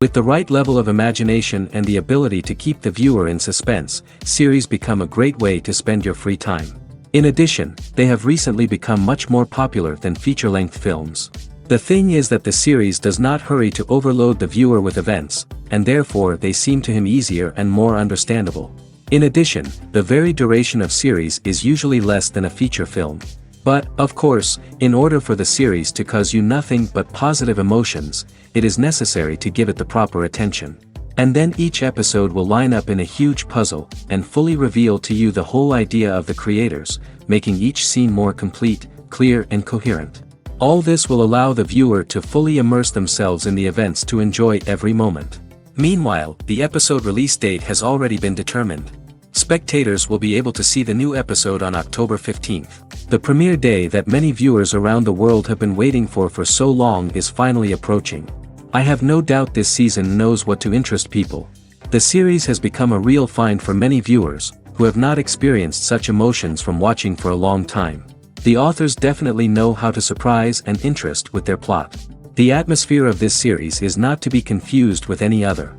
With the right level of imagination and the ability to keep the viewer in suspense, series become a great way to spend your free time. In addition, they have recently become much more popular than feature-length films. The thing is that the series does not hurry to overload the viewer with events, and therefore they seem to him easier and more understandable. In addition, the very duration of series is usually less than a feature film. But, of course, in order for the series to cause you nothing but positive emotions, it is necessary to give it the proper attention. And then each episode will line up in a huge puzzle, and fully reveal to you the whole idea of the creators, making each scene more complete, clear and coherent. All this will allow the viewer to fully immerse themselves in the events to enjoy every moment. Meanwhile, the episode release date has already been determined. Spectators will be able to see the new episode on October 15th. The premiere day that many viewers around the world have been waiting for so long is finally approaching. I have no doubt this season knows what to interest people. The series has become a real find for many viewers, who have not experienced such emotions from watching for a long time. The authors definitely know how to surprise and interest with their plot. The atmosphere of this series is not to be confused with any other.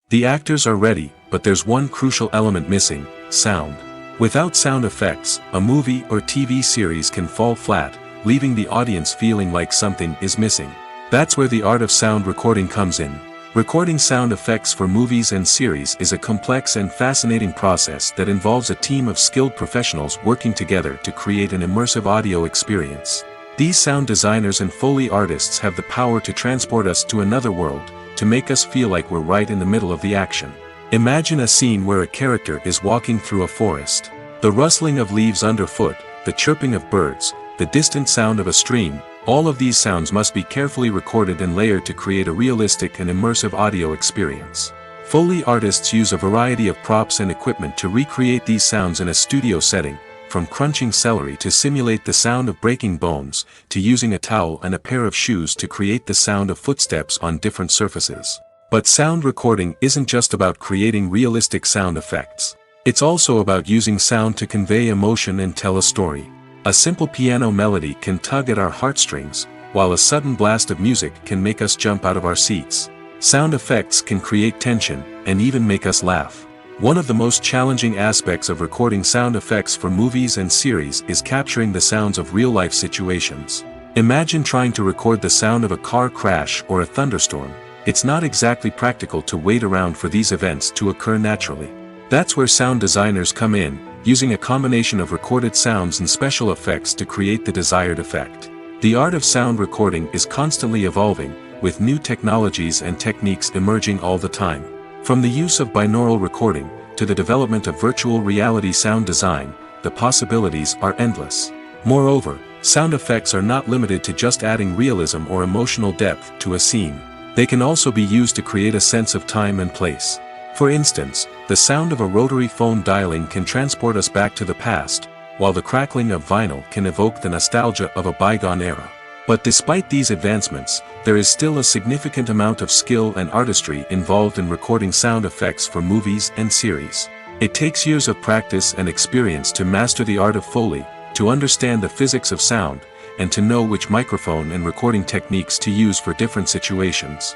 The actors are ready, but there's one crucial element missing: sound. Without sound effects, a movie or TV series can fall flat, leaving the audience feeling like something is missing. That's where the art of sound recording comes in. Recording sound effects for movies and series is a complex and fascinating process that involves a team of skilled professionals working together to create an immersive audio experience. These sound designers and Foley artists have the power to transport us to another world, to make us feel like we're right in the middle of the action. Imagine a scene where a character is walking through a forest. The rustling of leaves underfoot, the chirping of birds, the distant sound of a stream, all of these sounds must be carefully recorded and layered to create a realistic and immersive audio experience. Foley artists use a variety of props and equipment to recreate these sounds in a studio setting, from crunching celery to simulate the sound of breaking bones, to using a towel and a pair of shoes to create the sound of footsteps on different surfaces. But sound recording isn't just about creating realistic sound effects. It's also about using sound to convey emotion and tell a story. A simple piano melody can tug at our heartstrings, while a sudden blast of music can make us jump out of our seats. Sound effects can create tension, and even make us laugh. One of the most challenging aspects of recording sound effects for movies and series is capturing the sounds of real-life situations. Imagine trying to record the sound of a car crash or a thunderstorm. It's not exactly practical to wait around for these events to occur naturally. That's where sound designers come in, using a combination of recorded sounds and special effects to create the desired effect. The art of sound recording is constantly evolving, with new technologies and techniques emerging all the time. From the use of binaural recording, to the development of virtual reality sound design, the possibilities are endless. Moreover, sound effects are not limited to just adding realism or emotional depth to a scene. They can also be used to create a sense of time and place. For instance, the sound of a rotary phone dialing can transport us back to the past, while the crackling of vinyl can evoke the nostalgia of a bygone era. But despite these advancements, there is still a significant amount of skill and artistry involved in recording sound effects for movies and series. It takes years of practice and experience to master the art of Foley, to understand the physics of sound, and to know which microphone and recording techniques to use for different situations.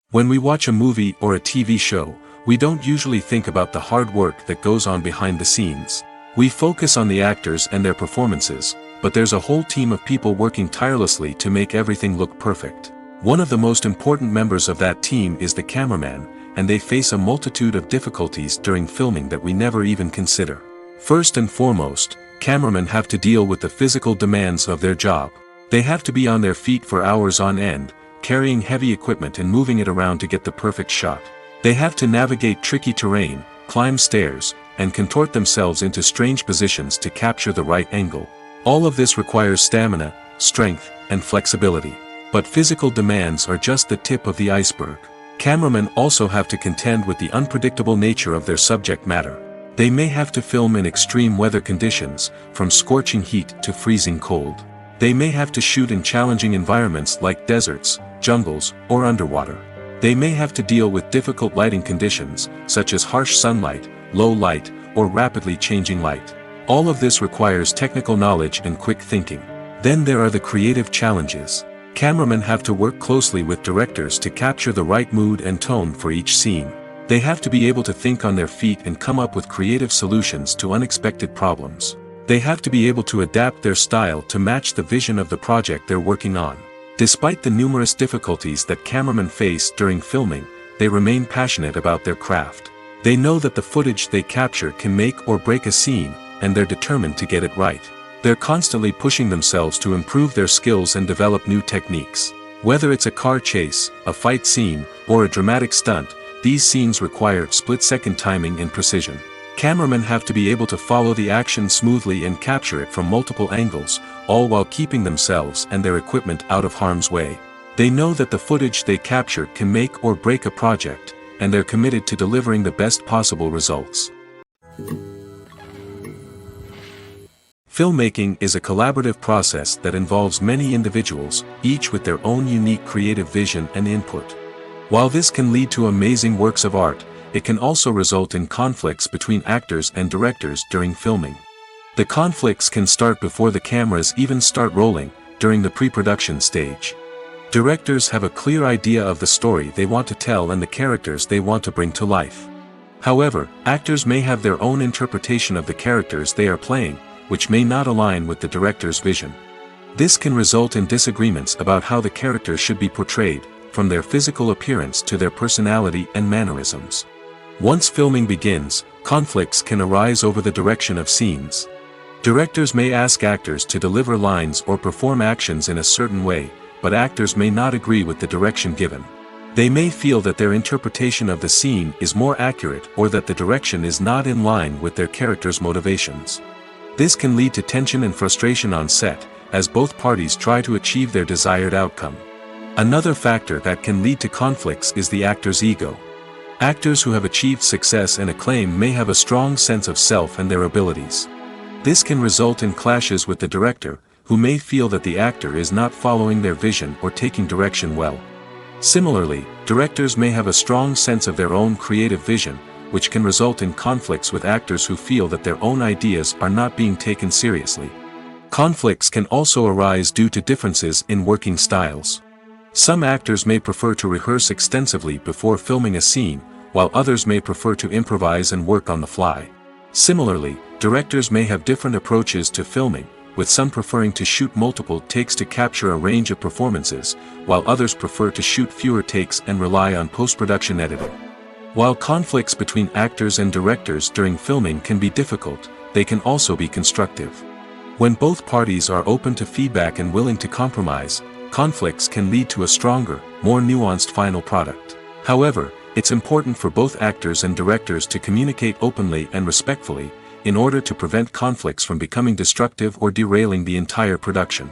When we watch a movie or a TV show, we don't usually think about the hard work that goes on behind the scenes. We focus on the actors and their performances, but there's a whole team of people working tirelessly to make everything look perfect. One of the most important members of that team is the cameraman, and they face a multitude of difficulties during filming that we never even consider. First and foremost, cameramen have to deal with the physical demands of their job. They have to be on their feet for hours on end, carrying heavy equipment and moving it around to get the perfect shot. They have to navigate tricky terrain, climb stairs, and contort themselves into strange positions to capture the right angle. All of this requires stamina, strength, and flexibility. But physical demands are just the tip of the iceberg. Cameramen also have to contend with the unpredictable nature of their subject matter. They may have to film in extreme weather conditions, from scorching heat to freezing cold. They may have to shoot in challenging environments like deserts, jungles, or underwater. They may have to deal with difficult lighting conditions, such as harsh sunlight, low light, or rapidly changing light. All of this requires technical knowledge and quick thinking. Then there are the creative challenges. Cameramen have to work closely with directors to capture the right mood and tone for each scene. They have to be able to think on their feet and come up with creative solutions to unexpected problems. They have to be able to adapt their style to match the vision of the project they're working on. Despite the numerous difficulties that cameramen face during filming, they remain passionate about their craft. They know that the footage they capture can make or break a scene, and they're determined to get it right. They're constantly pushing themselves to improve their skills and develop new techniques. Whether it's a car chase, a fight scene, or a dramatic stunt, these scenes require split-second timing and precision. Cameramen have to be able to follow the action smoothly and capture it from multiple angles, all while keeping themselves and their equipment out of harm's way. They know that the footage they capture can make or break a project, and they're committed to delivering the best possible results. Filmmaking is a collaborative process that involves many individuals, each with their own unique creative vision and input. While this can lead to amazing works of art, it can also result in conflicts between actors and directors during filming. The conflicts can start before the cameras even start rolling, during the pre-production stage. Directors have a clear idea of the story they want to tell and the characters they want to bring to life. However, actors may have their own interpretation of the characters they are playing, which may not align with the director's vision. This can result in disagreements about how the characters should be portrayed, from their physical appearance to their personality and mannerisms. Once filming begins, conflicts can arise over the direction of scenes. Directors may ask actors to deliver lines or perform actions in a certain way, but actors may not agree with the direction given. They may feel that their interpretation of the scene is more accurate or that the direction is not in line with their character's motivations. This can lead to tension and frustration on set, as both parties try to achieve their desired outcome. Another factor that can lead to conflicts is the actor's ego. Actors who have achieved success and acclaim may have a strong sense of self and their abilities. This can result in clashes with the director, who may feel that the actor is not following their vision or taking direction well. Similarly, directors may have a strong sense of their own creative vision, which can result in conflicts with actors who feel that their own ideas are not being taken seriously. Conflicts can also arise due to differences in working styles. Some actors may prefer to rehearse extensively before filming a scene, while others may prefer to improvise and work on the fly. Similarly, directors may have different approaches to filming, with some preferring to shoot multiple takes to capture a range of performances, while others prefer to shoot fewer takes and rely on post-production editing. While conflicts between actors and directors during filming can be difficult, they can also be constructive. When both parties are open to feedback and willing to compromise, conflicts can lead to a stronger, more nuanced final product. However, it's important for both actors and directors to communicate openly and respectfully, in order to prevent conflicts from becoming destructive or derailing the entire production.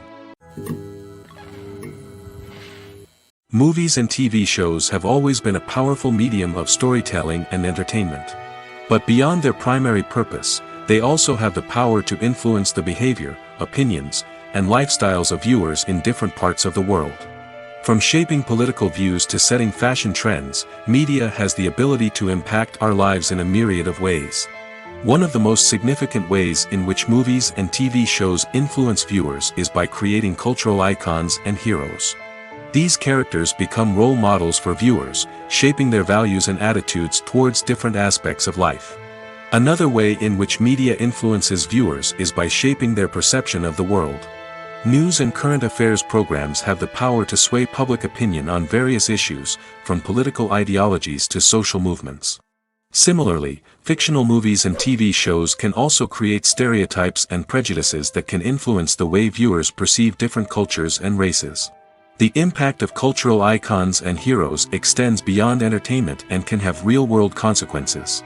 Movies and TV shows have always been a powerful medium of storytelling and entertainment. But beyond their primary purpose, they also have the power to influence the behavior, opinions, and lifestyles of viewers in different parts of the world. From shaping political views to setting fashion trends, media has the ability to impact our lives in a myriad of ways. One of the most significant ways in which movies and TV shows influence viewers is by creating cultural icons and heroes. These characters become role models for viewers, shaping their values and attitudes towards different aspects of life. Another way in which media influences viewers is by shaping their perception of the world. News and current affairs programs have the power to sway public opinion on various issues, from political ideologies to social movements. Similarly, fictional movies and TV shows can also create stereotypes and prejudices that can influence the way viewers perceive different cultures and races. The impact of cultural icons and heroes extends beyond entertainment and can have real-world consequences.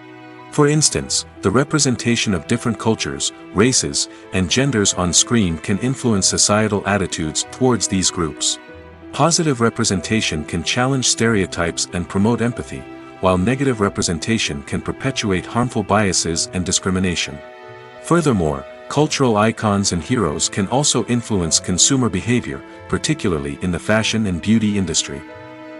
For instance, the representation of different cultures, races, and genders on screen can influence societal attitudes towards these groups. Positive representation can challenge stereotypes and promote empathy, while negative representation can perpetuate harmful biases and discrimination. Furthermore, cultural icons and heroes can also influence consumer behavior, particularly in the fashion and beauty industry.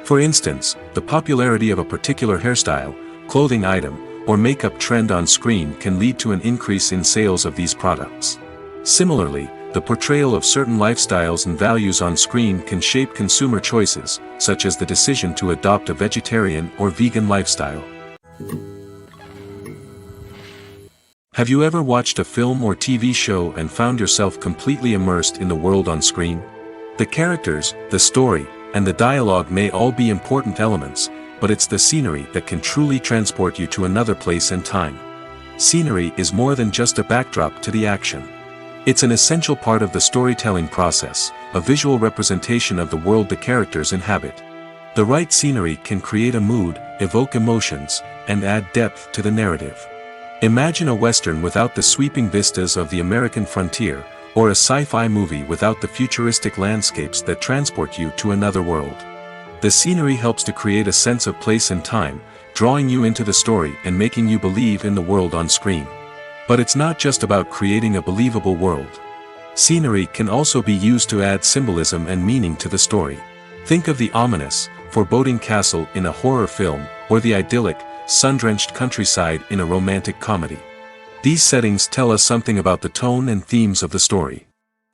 For instance, the popularity of a particular hairstyle, clothing item, or makeup trend on screen can lead to an increase in sales of these products. Similarly, The portrayal of certain lifestyles and values on screen can shape consumer choices, such as the decision to adopt a vegetarian or vegan lifestyle. Have you ever watched a film or TV show and found yourself completely immersed in the world on screen? The characters, the story, and the dialogue may all be important elements, but it's the scenery that can truly transport you to another place and time. Scenery is more than just a backdrop to the action. It's an essential part of the storytelling process, a visual representation of the world the characters inhabit. The right scenery can create a mood, evoke emotions, and add depth to the narrative. Imagine a Western without the sweeping vistas of the American frontier, or a sci-fi movie without the futuristic landscapes that transport you to another world. The scenery helps to create a sense of place and time, drawing you into the story and making you believe in the world on screen. But it's not just about creating a believable world. Scenery can also be used to add symbolism and meaning to the story. Think of the ominous, foreboding castle in a horror film, or the idyllic, sun-drenched countryside in a romantic comedy. These settings tell us something about the tone and themes of the story.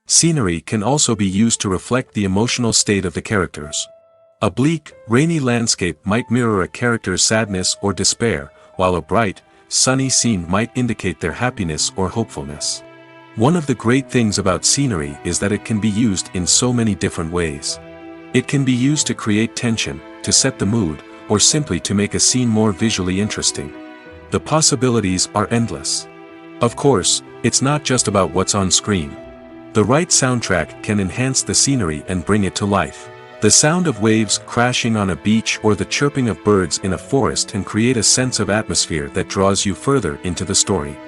Scenery can also be used to reflect the emotional state of the characters. A bleak, rainy landscape might mirror a character's sadness or despair, while a bright, sunny scene might indicate their happiness or hopefulness. One of the great things about scenery is that it can be used in so many different ways. It can be used to create tension, to set the mood, or simply to make a scene more visually interesting. The possibilities are endless. Of course, it's not just about what's on screen. The right soundtrack can enhance the scenery and bring it to life. The sound of waves crashing on a beach or the chirping of birds in a forest can create a sense of atmosphere that draws you further into the story.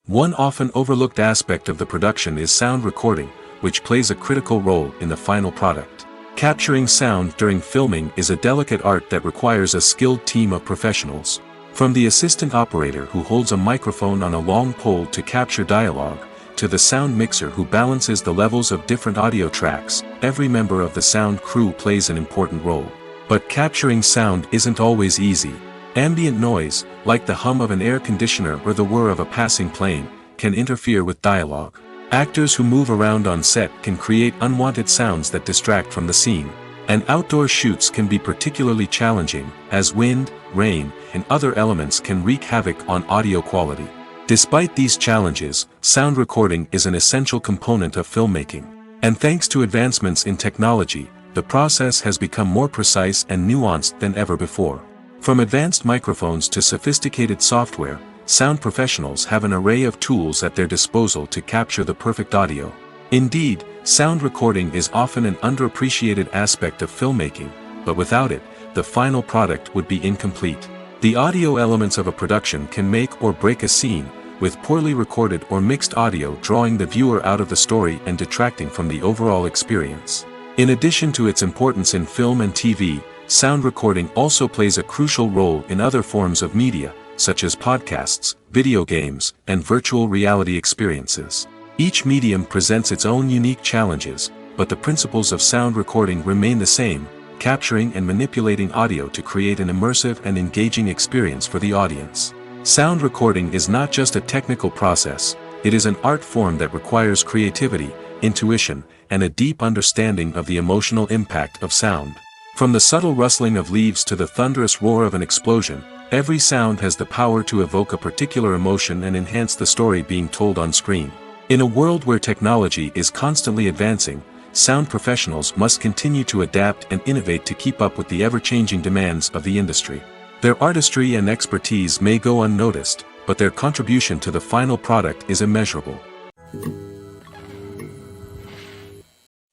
One often overlooked aspect of the production is sound recording, which plays a critical role in the final product. Capturing sound during filming is a delicate art that requires a skilled team of professionals. From the assistant operator who holds a microphone on a long pole to capture dialogue, to the sound mixer who balances the levels of different audio tracks, every member of the sound crew plays an important role. But capturing sound isn't always easy. Ambient noise, like the hum of an air conditioner or the whir of a passing plane, can interfere with dialogue. Actors who move around on set can create unwanted sounds that distract from the scene. And outdoor shoots can be particularly challenging, as wind, rain, and other elements can wreak havoc on audio quality. Despite these challenges, sound recording is an essential component of filmmaking. And thanks to advancements in technology, the process has become more precise and nuanced than ever before. From advanced microphones to sophisticated software, sound professionals have an array of tools at their disposal to capture the perfect audio. Indeed, sound recording is often an underappreciated aspect of filmmaking, but without it, the final product would be incomplete. The audio elements of a production can make or break a scene, with poorly recorded or mixed audio drawing the viewer out of the story and detracting from the overall experience. In addition to its importance in film and TV, sound recording also plays a crucial role in other forms of media, such as podcasts, video games, and virtual reality experiences. Each medium presents its own unique challenges, but the principles of sound recording remain the same, capturing and manipulating audio to create an immersive and engaging experience for the audience. Sound recording is not just a technical process, it is an art form that requires creativity, intuition, and a deep understanding of the emotional impact of sound. From the subtle rustling of leaves to the thunderous roar of an explosion, every sound has the power to evoke a particular emotion and enhance the story being told on screen. In a world where technology is constantly advancing, sound professionals must continue to adapt and innovate to keep up with the ever-changing demands of the industry. Their artistry and expertise may go unnoticed, but their contribution to the final product is immeasurable.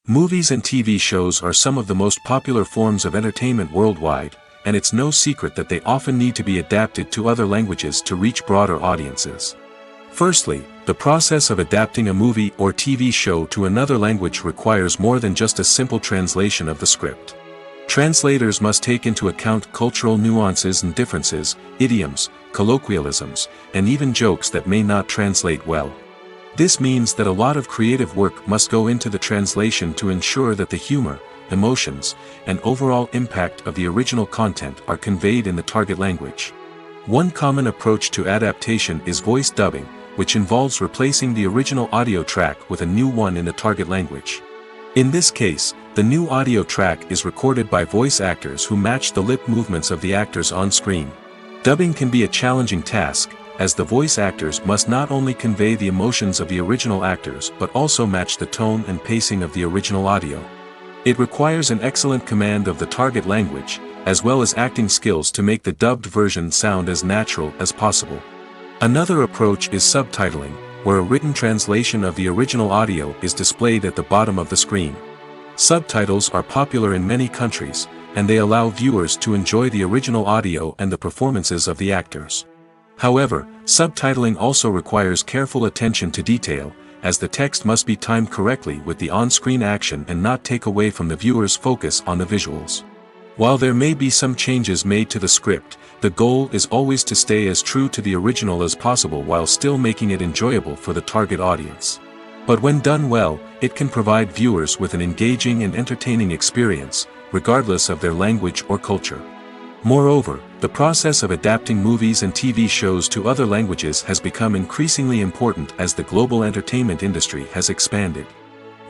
Movies and TV shows are some of the most popular forms of entertainment worldwide, and it's no secret that they often need to be adapted to other languages to reach broader audiences. Firstly, the process of adapting a movie or TV show to another language requires more than just a simple translation of the script. Translators must take into account cultural nuances and differences, idioms, colloquialisms, and even jokes that may not translate well. This means that a lot of creative work must go into the translation to ensure that the humor, emotions, and overall impact of the original content are conveyed in the target language. One common approach to adaptation is voice dubbing, which involves replacing the original audio track with a new one in the target language. In this case, the new audio track is recorded by voice actors who match the lip movements of the actors on screen. Dubbing can be a challenging task, as the voice actors must not only convey the emotions of the original actors but also match the tone and pacing of the original audio. It requires an excellent command of the target language, as well as acting skills to make the dubbed version sound as natural as possible. Another approach is subtitling, where a written translation of the original audio is displayed at the bottom of the screen. Subtitles are popular in many countries, and they allow viewers to enjoy the original audio and the performances of the actors. However, subtitling also requires careful attention to detail, as the text must be timed correctly with the on-screen action and not take away from the viewer's focus on the visuals. While there may be some changes made to the script, the goal is always to stay as true to the original as possible while still making it enjoyable for the target audience. But when done well, it can provide viewers with an engaging and entertaining experience, regardless of their language or culture. Moreover, the process of adapting movies and TV shows to other languages has become increasingly important as the global entertainment industry has expanded.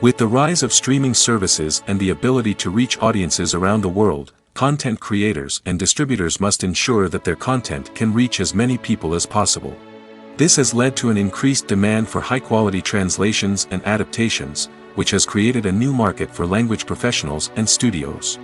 With the rise of streaming services and the ability to reach audiences around the world, content creators and distributors must ensure that their content can reach as many people as possible. This has led to an increased demand for high-quality translations and adaptations, which has created a new market for language professionals and studios.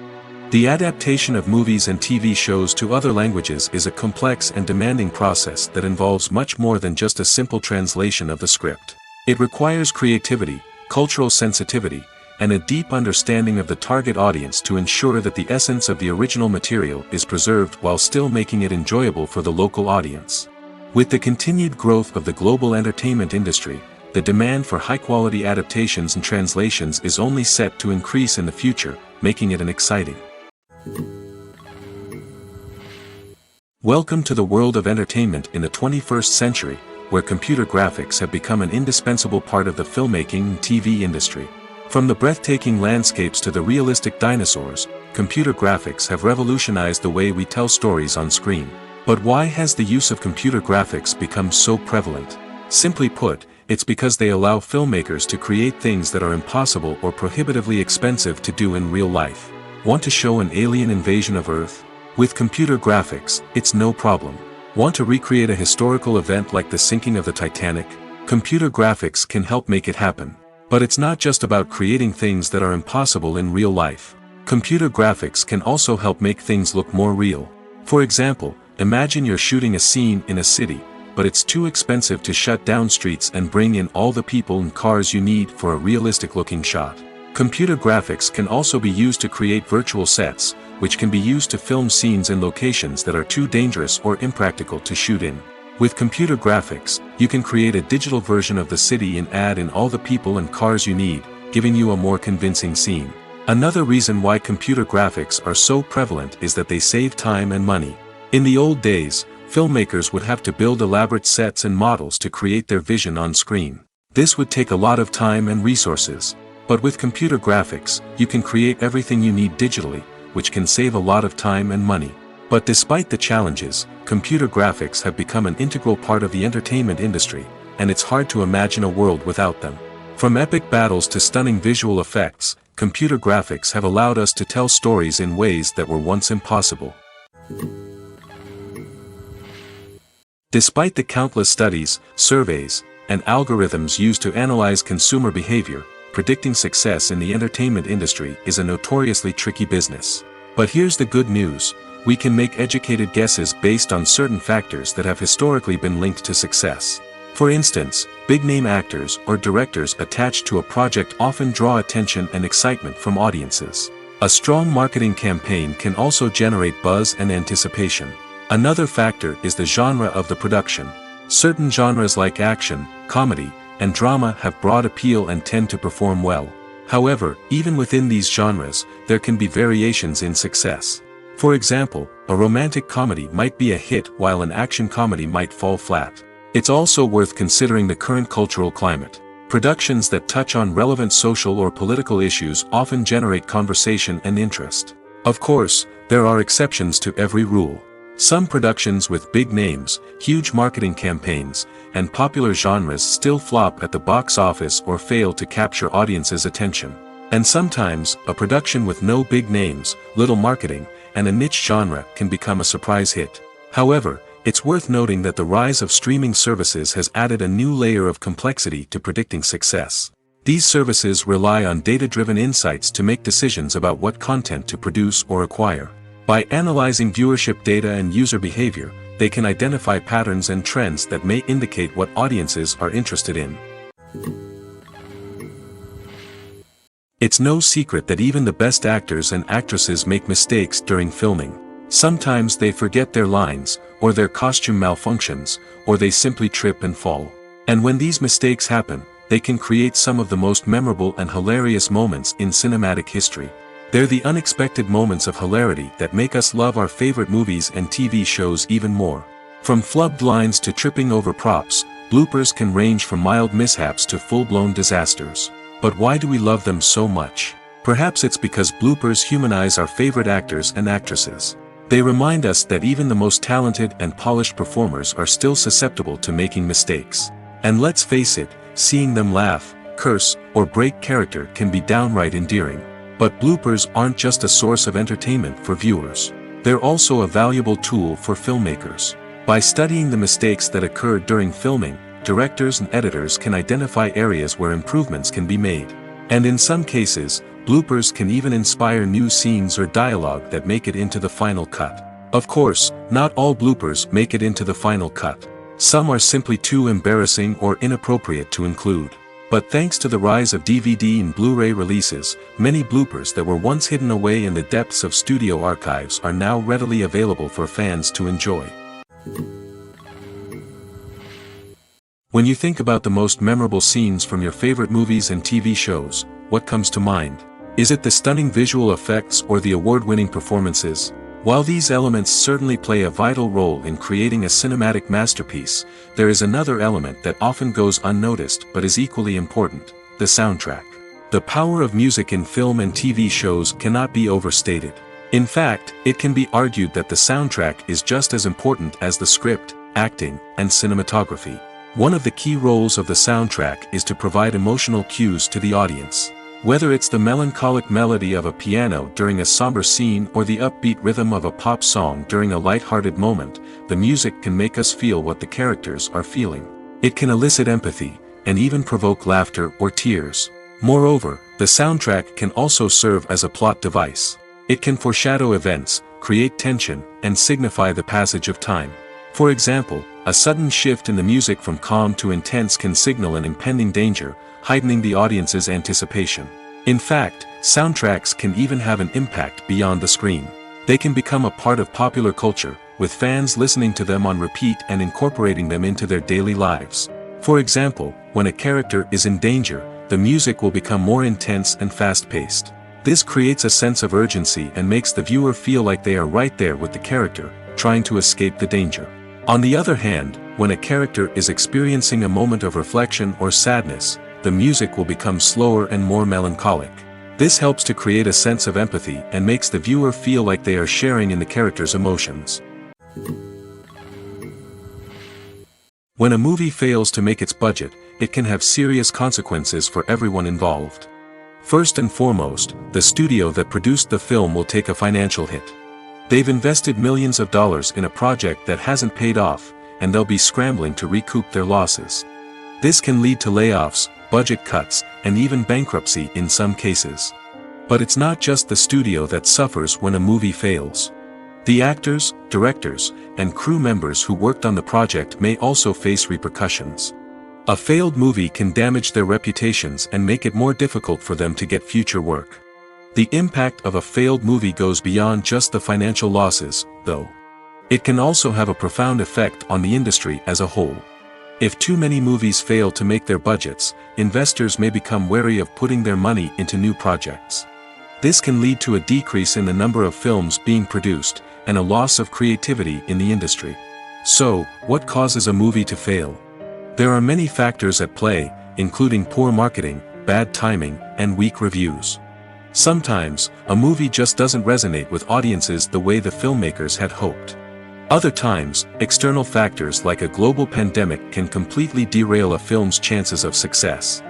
The adaptation of movies and TV shows to other languages is a complex and demanding process that involves much more than just a simple translation of the script. It requires creativity, cultural sensitivity, and a deep understanding of the target audience to ensure that the essence of the original material is preserved while still making it enjoyable for the local audience. With the continued growth of the global entertainment industry, the demand for high-quality adaptations and translations is only set to increase in the future, making it an exciting. Welcome to the world of entertainment in the 21st century, where computer graphics have become an indispensable part of the filmmaking and TV industry. From the breathtaking landscapes to the realistic dinosaurs, computer graphics have revolutionized the way we tell stories on screen. But why has the use of computer graphics become so prevalent? Simply put, it's because they allow filmmakers to create things that are impossible or prohibitively expensive to do in real life. Want to show an alien invasion of Earth? With computer graphics, it's no problem. Want to recreate a historical event like the sinking of the Titanic? Computer graphics can help make it happen. But it's not just about creating things that are impossible in real life. Computer graphics can also help make things look more real. For example, imagine you're shooting a scene in a city, but it's too expensive to shut down streets and bring in all the people and cars you need for a realistic-looking shot. Computer graphics can also be used to create virtual sets, which can be used to film scenes in locations that are too dangerous or impractical to shoot in. With computer graphics, you can create a digital version of the city and add in all the people and cars you need, giving you a more convincing scene. Another reason why computer graphics are so prevalent is that they save time and money. In the old days, filmmakers would have to build elaborate sets and models to create their vision on screen. This would take a lot of time and resources. But with computer graphics, you can create everything you need digitally, which can save a lot of time and money. But despite the challenges, computer graphics have become an integral part of the entertainment industry, and it's hard to imagine a world without them. From epic battles to stunning visual effects, computer graphics have allowed us to tell stories in ways that were once impossible. Despite the countless studies, surveys, and algorithms used to analyze consumer behavior, predicting success in the entertainment industry is a notoriously tricky business. But here's the good news: we can make educated guesses based on certain factors that have historically been linked to success. For instance, big-name actors or directors attached to a project often draw attention and excitement from audiences. A strong marketing campaign can also generate buzz and anticipation. Another factor is the genre of the production. Certain genres like action, comedy, and drama have broad appeal and tend to perform well. However, even within these genres, there can be variations in success. For example, a romantic comedy might be a hit while an action comedy might fall flat. It's also worth considering the current cultural climate. Productions that touch on relevant social or political issues often generate conversation and interest. Of course, there are exceptions to every rule. Some productions with big names, huge marketing campaigns, and popular genres still flop at the box office or fail to capture audiences' attention. And sometimes, a production with no big names, little marketing, and a niche genre can become a surprise hit. However, it's worth noting that the rise of streaming services has added a new layer of complexity to predicting success. These services rely on data-driven insights to make decisions about what content to produce or acquire. By analyzing viewership data and user behavior, they can identify patterns and trends that may indicate what audiences are interested in. It's no secret that even the best actors and actresses make mistakes during filming. Sometimes they forget their lines, or their costume malfunctions, or they simply trip and fall. And when these mistakes happen, they can create some of the most memorable and hilarious moments in cinematic history. They're the unexpected moments of hilarity that make us love our favorite movies and TV shows even more. From flubbed lines to tripping over props, bloopers can range from mild mishaps to full-blown disasters. But why do we love them so much? Perhaps it's because bloopers humanize our favorite actors and actresses. They remind us that even the most talented and polished performers are still susceptible to making mistakes. And let's face it, seeing them laugh, curse, or break character can be downright endearing. But bloopers aren't just a source of entertainment for viewers. They're also a valuable tool for filmmakers. By studying the mistakes that occurred during filming, directors and editors can identify areas where improvements can be made. And in some cases, bloopers can even inspire new scenes or dialogue that make it into the final cut. Of course, not all bloopers make it into the final cut. Some are simply too embarrassing or inappropriate to include. But thanks to the rise of DVD and Blu-ray releases, many bloopers that were once hidden away in the depths of studio archives are now readily available for fans to enjoy. When you think about the most memorable scenes from your favorite movies and TV shows, what comes to mind? Is it the stunning visual effects or the award-winning performances? While these elements certainly play a vital role in creating a cinematic masterpiece, there is another element that often goes unnoticed but is equally important: the soundtrack. The power of music in film and TV shows cannot be overstated. In fact, it can be argued that the soundtrack is just as important as the script, acting, and cinematography. One of the key roles of the soundtrack is to provide emotional cues to the audience. Whether it's the melancholic melody of a piano during a somber scene or the upbeat rhythm of a pop song during a light-hearted moment, the music can make us feel what the characters are feeling. It can elicit empathy, and even provoke laughter or tears. Moreover, the soundtrack can also serve as a plot device. It can foreshadow events, create tension, and signify the passage of time. For example, a sudden shift in the music from calm to intense can signal an impending danger, heightening the audience's anticipation. In fact, soundtracks can even have an impact beyond the screen. They can become a part of popular culture, with fans listening to them on repeat and incorporating them into their daily lives. For example, when a character is in danger, the music will become more intense and fast-paced. This creates a sense of urgency and makes the viewer feel like they are right there with the character, trying to escape the danger. On the other hand, when a character is experiencing a moment of reflection or sadness, the music will become slower and more melancholic. This helps to create a sense of empathy and makes the viewer feel like they are sharing in the character's emotions. When a movie fails to make its budget, it can have serious consequences for everyone involved. First and foremost, the studio that produced the film will take a financial hit. They've invested millions of dollars in a project that hasn't paid off, and they'll be scrambling to recoup their losses. This can lead to layoffs, budget cuts, and even bankruptcy in some cases. But it's not just the studio that suffers when a movie fails. The actors, directors, and crew members who worked on the project may also face repercussions. A failed movie can damage their reputations and make it more difficult for them to get future work. The impact of a failed movie goes beyond just the financial losses, though. It can also have a profound effect on the industry as a whole. If too many movies fail to make their budgets, investors may become wary of putting their money into new projects. This can lead to a decrease in the number of films being produced, and a loss of creativity in the industry. So, what causes a movie to fail? There are many factors at play, including poor marketing, bad timing, and weak reviews. Sometimes, a movie just doesn't resonate with audiences the way the filmmakers had hoped. Other times, external factors like a global pandemic can completely derail a film's chances of success.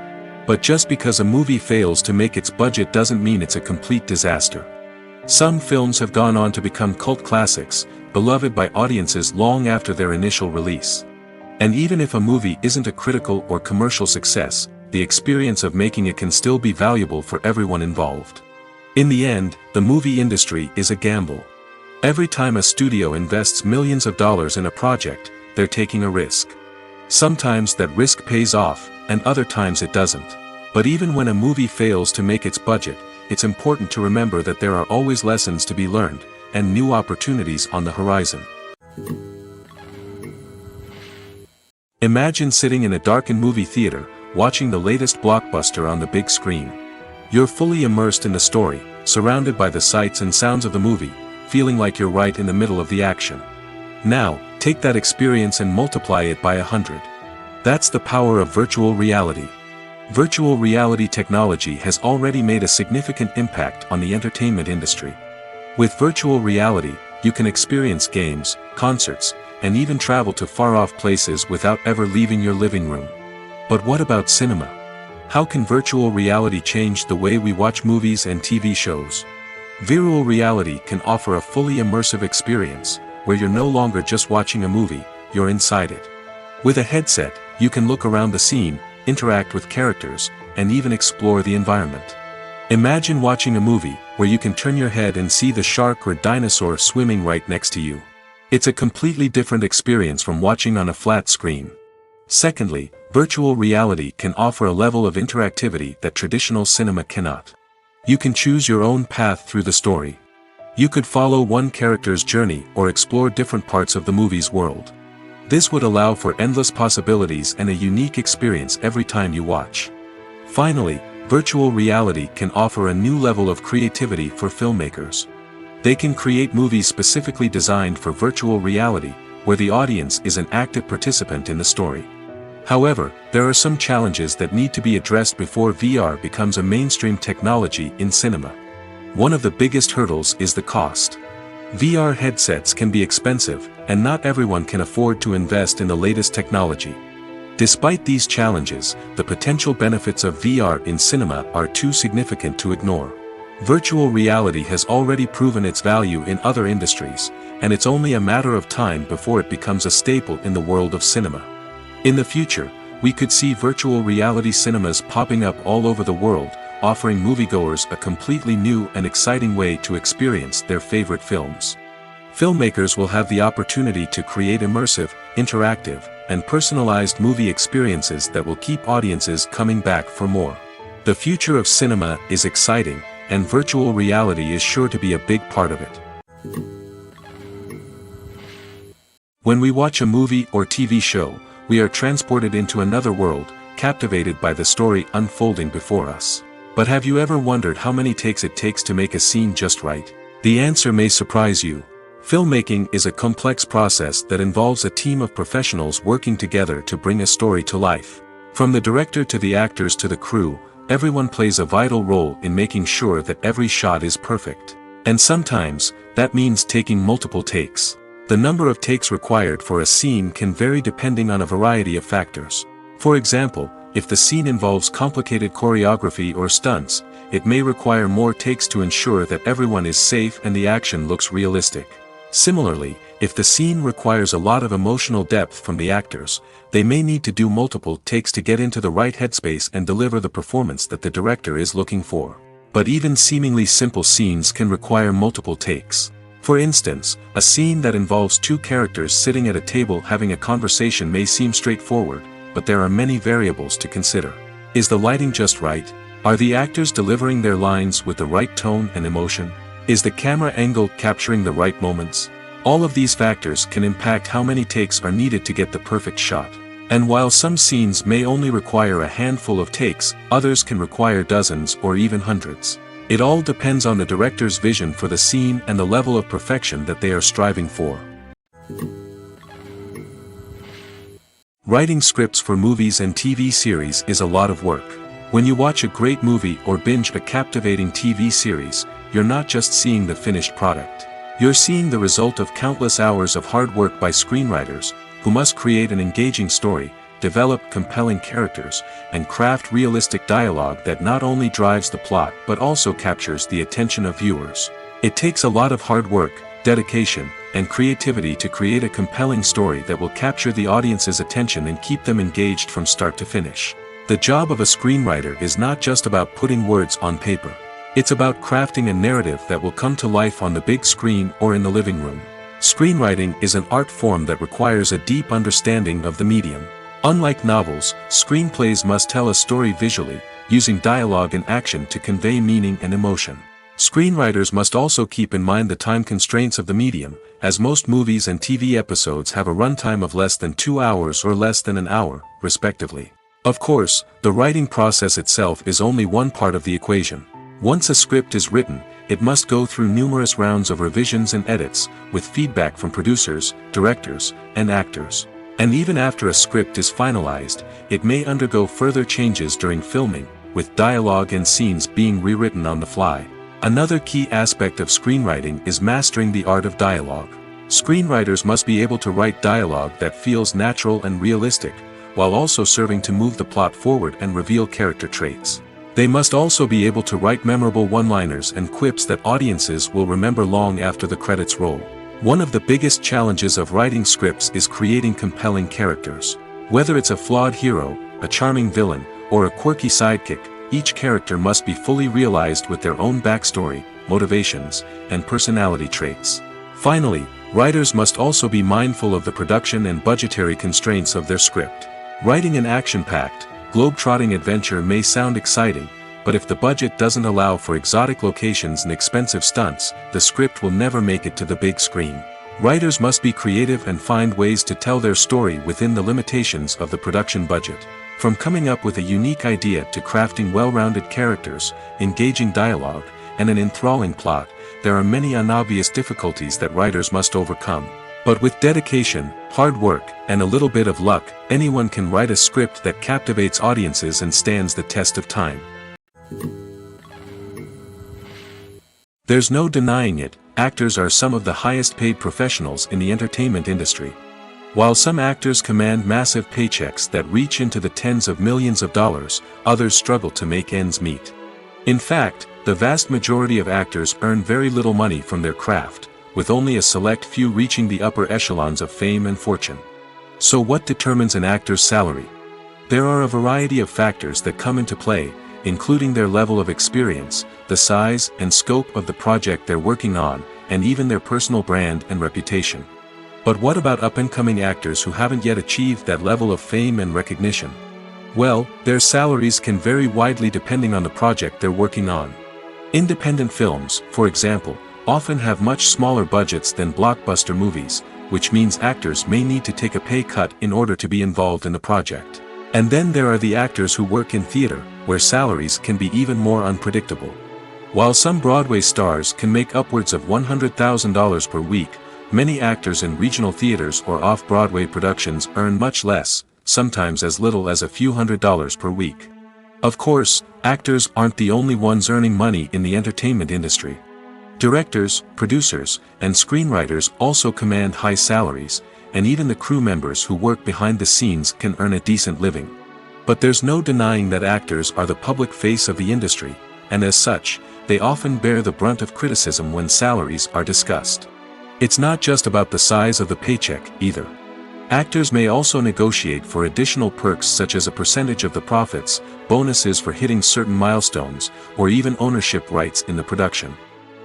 But just because a movie fails to make its budget doesn't mean it's a complete disaster. Some films have gone on to become cult classics, beloved by audiences long after their initial release. And even if a movie isn't a critical or commercial success, the experience of making it can still be valuable for everyone involved. In the end, the movie industry is a gamble. Every time a studio invests millions of dollars in a project, they're taking a risk. Sometimes that risk pays off, and other times it doesn't. But even when a movie fails to make its budget, it's important to remember that there are always lessons to be learned, and new opportunities on the horizon. Imagine sitting in a darkened movie theater, watching the latest blockbuster on the big screen. You're fully immersed in the story, surrounded by the sights and sounds of the movie, feeling like you're right in the middle of the action. Now, take that experience and multiply it by 100. That's the power of virtual reality. Virtual reality technology has already made a significant impact on the entertainment industry. With virtual reality, you can experience games, concerts, and even travel to far-off places without ever leaving your living room. But what about cinema? How can virtual reality change the way we watch movies and TV shows? Virtual reality can offer a fully immersive experience, where you're no longer just watching a movie, you're inside it. With a headset, you can look around the scene, interact with characters, and even explore the environment. Imagine watching a movie, where you can turn your head and see the shark or dinosaur swimming right next to you. It's a completely different experience from watching on a flat screen. Secondly, virtual reality can offer a level of interactivity that traditional cinema cannot. You can choose your own path through the story. You could follow one character's journey or explore different parts of the movie's world. This would allow for endless possibilities and a unique experience every time you watch. Finally, virtual reality can offer a new level of creativity for filmmakers. They can create movies specifically designed for virtual reality, where the audience is an active participant in the story. However, there are some challenges that need to be addressed before VR becomes a mainstream technology in cinema. One of the biggest hurdles is the cost. VR headsets can be expensive, and not everyone can afford to invest in the latest technology. Despite these challenges, the potential benefits of VR in cinema are too significant to ignore. Virtual reality has already proven its value in other industries, and it's only a matter of time before it becomes a staple in the world of cinema. In the future, we could see virtual reality cinemas popping up all over the world, offering moviegoers a completely new and exciting way to experience their favorite films. Filmmakers will have the opportunity to create immersive, interactive, and personalized movie experiences that will keep audiences coming back for more. The future of cinema is exciting, and virtual reality is sure to be a big part of it. When we watch a movie or TV show, we are transported into another world, captivated by the story unfolding before us. But have you ever wondered how many takes it takes to make a scene just right? The answer may surprise you. Filmmaking is a complex process that involves a team of professionals working together to bring a story to life. From the director to the actors to the crew, everyone plays a vital role in making sure that every shot is perfect. And sometimes, that means taking multiple takes. The number of takes required for a scene can vary depending on a variety of factors. For example, if the scene involves complicated choreography or stunts, it may require more takes to ensure that everyone is safe and the action looks realistic. Similarly, if the scene requires a lot of emotional depth from the actors, they may need to do multiple takes to get into the right headspace and deliver the performance that the director is looking for. But even seemingly simple scenes can require multiple takes. For instance, a scene that involves two characters sitting at a table having a conversation may seem straightforward, but there are many variables to consider. Is the lighting just right? Are the actors delivering their lines with the right tone and emotion? Is the camera angle capturing the right moments? All of these factors can impact how many takes are needed to get the perfect shot. And while some scenes may only require a handful of takes, others can require dozens or even hundreds. It all depends on the director's vision for the scene and the level of perfection that they are striving for. Writing scripts for movies and TV series is a lot of work. When you watch a great movie or binge a captivating TV series, you're not just seeing the finished product. You're seeing the result of countless hours of hard work by screenwriters, who must create an engaging story, develop compelling characters, and craft realistic dialogue that not only drives the plot but also captures the attention of viewers. It takes a lot of hard work, dedication, and creativity to create a compelling story that will capture the audience's attention and keep them engaged from start to finish. The job of a screenwriter is not just about putting words on paper. It's about crafting a narrative that will come to life on the big screen or in the living room. Screenwriting is an art form that requires a deep understanding of the medium. Unlike novels, screenplays must tell a story visually, using dialogue and action to convey meaning and emotion. Screenwriters must also keep in mind the time constraints of the medium, as most movies and TV episodes have a runtime of less than 2 hours or less than an hour, respectively. Of course, the writing process itself is only one part of the equation. Once a script is written, it must go through numerous rounds of revisions and edits, with feedback from producers, directors, and actors. And even after a script is finalized, it may undergo further changes during filming, with dialogue and scenes being rewritten on the fly. Another key aspect of screenwriting is mastering the art of dialogue. Screenwriters must be able to write dialogue that feels natural and realistic, while also serving to move the plot forward and reveal character traits. They must also be able to write memorable one-liners and quips that audiences will remember long after the credits roll. One of the biggest challenges of writing scripts is creating compelling characters. Whether it's a flawed hero, a charming villain, or a quirky sidekick, each character must be fully realized with their own backstory, motivations, and personality traits. Finally, writers must also be mindful of the production and budgetary constraints of their script. Writing an action-packed, globe-trotting adventure may sound exciting, but if the budget doesn't allow for exotic locations and expensive stunts, the script will never make it to the big screen. Writers must be creative and find ways to tell their story within the limitations of the production budget. From coming up with a unique idea to crafting well-rounded characters, engaging dialogue, and an enthralling plot, there are many unobvious difficulties that writers must overcome. But with dedication, hard work, and a little bit of luck, anyone can write a script that captivates audiences and stands the test of time. There's no denying it, actors are some of the highest paid professionals in the entertainment industry. While some actors command massive paychecks that reach into the tens of millions of dollars, others struggle to make ends meet. In fact, the vast majority of actors earn very little money from their craft, with only a select few reaching the upper echelons of fame and fortune. So what determines an actor's salary? There are a variety of factors that come into play, including their level of experience, the size and scope of the project they're working on, and even their personal brand and reputation. But what about up-and-coming actors who haven't yet achieved that level of fame and recognition? Well, their salaries can vary widely depending on the project they're working on. Independent films, for example, often have much smaller budgets than blockbuster movies, which means actors may need to take a pay cut in order to be involved in the project. And then there are the actors who work in theater, where salaries can be even more unpredictable. While some Broadway stars can make upwards of $100,000 per week, many actors in regional theaters or off-Broadway productions earn much less, sometimes as little as a few $100s per week. Of course, actors aren't the only ones earning money in the entertainment industry. Directors, producers, and screenwriters also command high salaries, and even the crew members who work behind the scenes can earn a decent living. But there's no denying that actors are the public face of the industry, and as such, they often bear the brunt of criticism when salaries are discussed. It's not just about the size of the paycheck, either. Actors may also negotiate for additional perks such as a percentage of the profits, bonuses for hitting certain milestones, or even ownership rights in the production.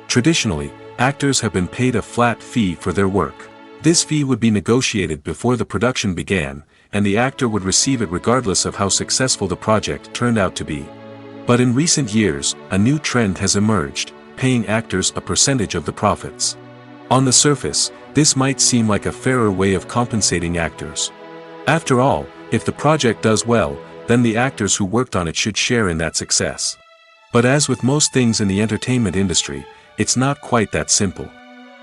Traditionally, actors have been paid a flat fee for their work. This fee would be negotiated before the production began, and the actor would receive it regardless of how successful the project turned out to be. But in recent years, a new trend has emerged, paying actors a percentage of the profits. On the surface, this might seem like a fairer way of compensating actors. After all, if the project does well, then the actors who worked on it should share in that success. But as with most things in the entertainment industry, it's not quite that simple.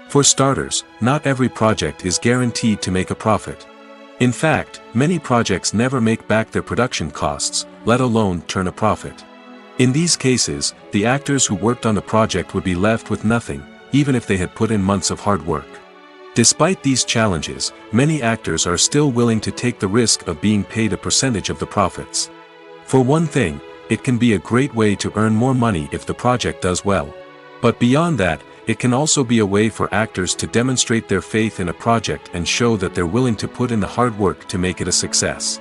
For starters, not every project is guaranteed to make a profit. In fact, many projects never make back their production costs, let alone turn a profit. In these cases, the actors who worked on the project would be left with nothing, even if they had put in months of hard work. Despite these challenges, many actors are still willing to take the risk of being paid a percentage of the profits. For one thing, it can be a great way to earn more money if the project does well. But beyond that, it can also be a way for actors to demonstrate their faith in a project and show that they're willing to put in the hard work to make it a success.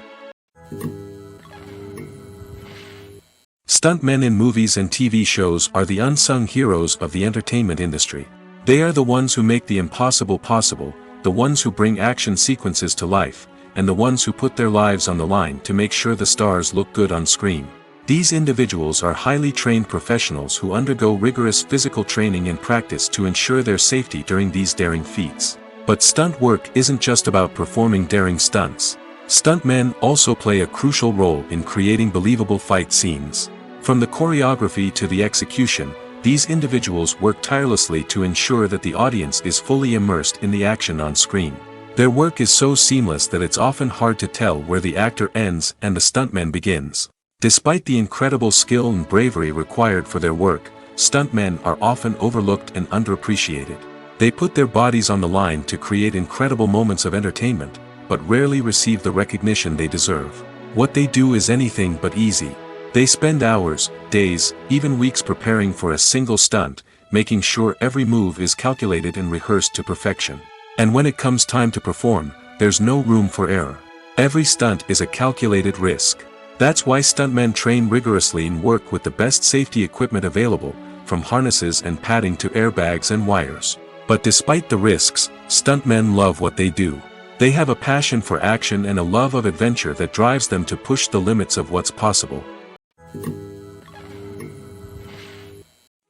Stuntmen in movies and TV shows are the unsung heroes of the entertainment industry. They are the ones who make the impossible possible, the ones who bring action sequences to life, and the ones who put their lives on the line to make sure the stars look good on screen. These individuals are highly trained professionals who undergo rigorous physical training and practice to ensure their safety during these daring feats. But stunt work isn't just about performing daring stunts. Stuntmen also play a crucial role in creating believable fight scenes. From the choreography to the execution, these individuals work tirelessly to ensure that the audience is fully immersed in the action on screen. Their work is so seamless that it's often hard to tell where the actor ends and the stuntman begins. Despite the incredible skill and bravery required for their work, stuntmen are often overlooked and underappreciated. They put their bodies on the line to create incredible moments of entertainment, but rarely receive the recognition they deserve. What they do is anything but easy. They spend hours, days, even weeks preparing for a single stunt, making sure every move is calculated and rehearsed to perfection. And when it comes time to perform, there's no room for error. Every stunt is a calculated risk. That's why stuntmen train rigorously and work with the best safety equipment available, from harnesses and padding to airbags and wires. But despite the risks, stuntmen love what they do. They have a passion for action and a love of adventure that drives them to push the limits of what's possible.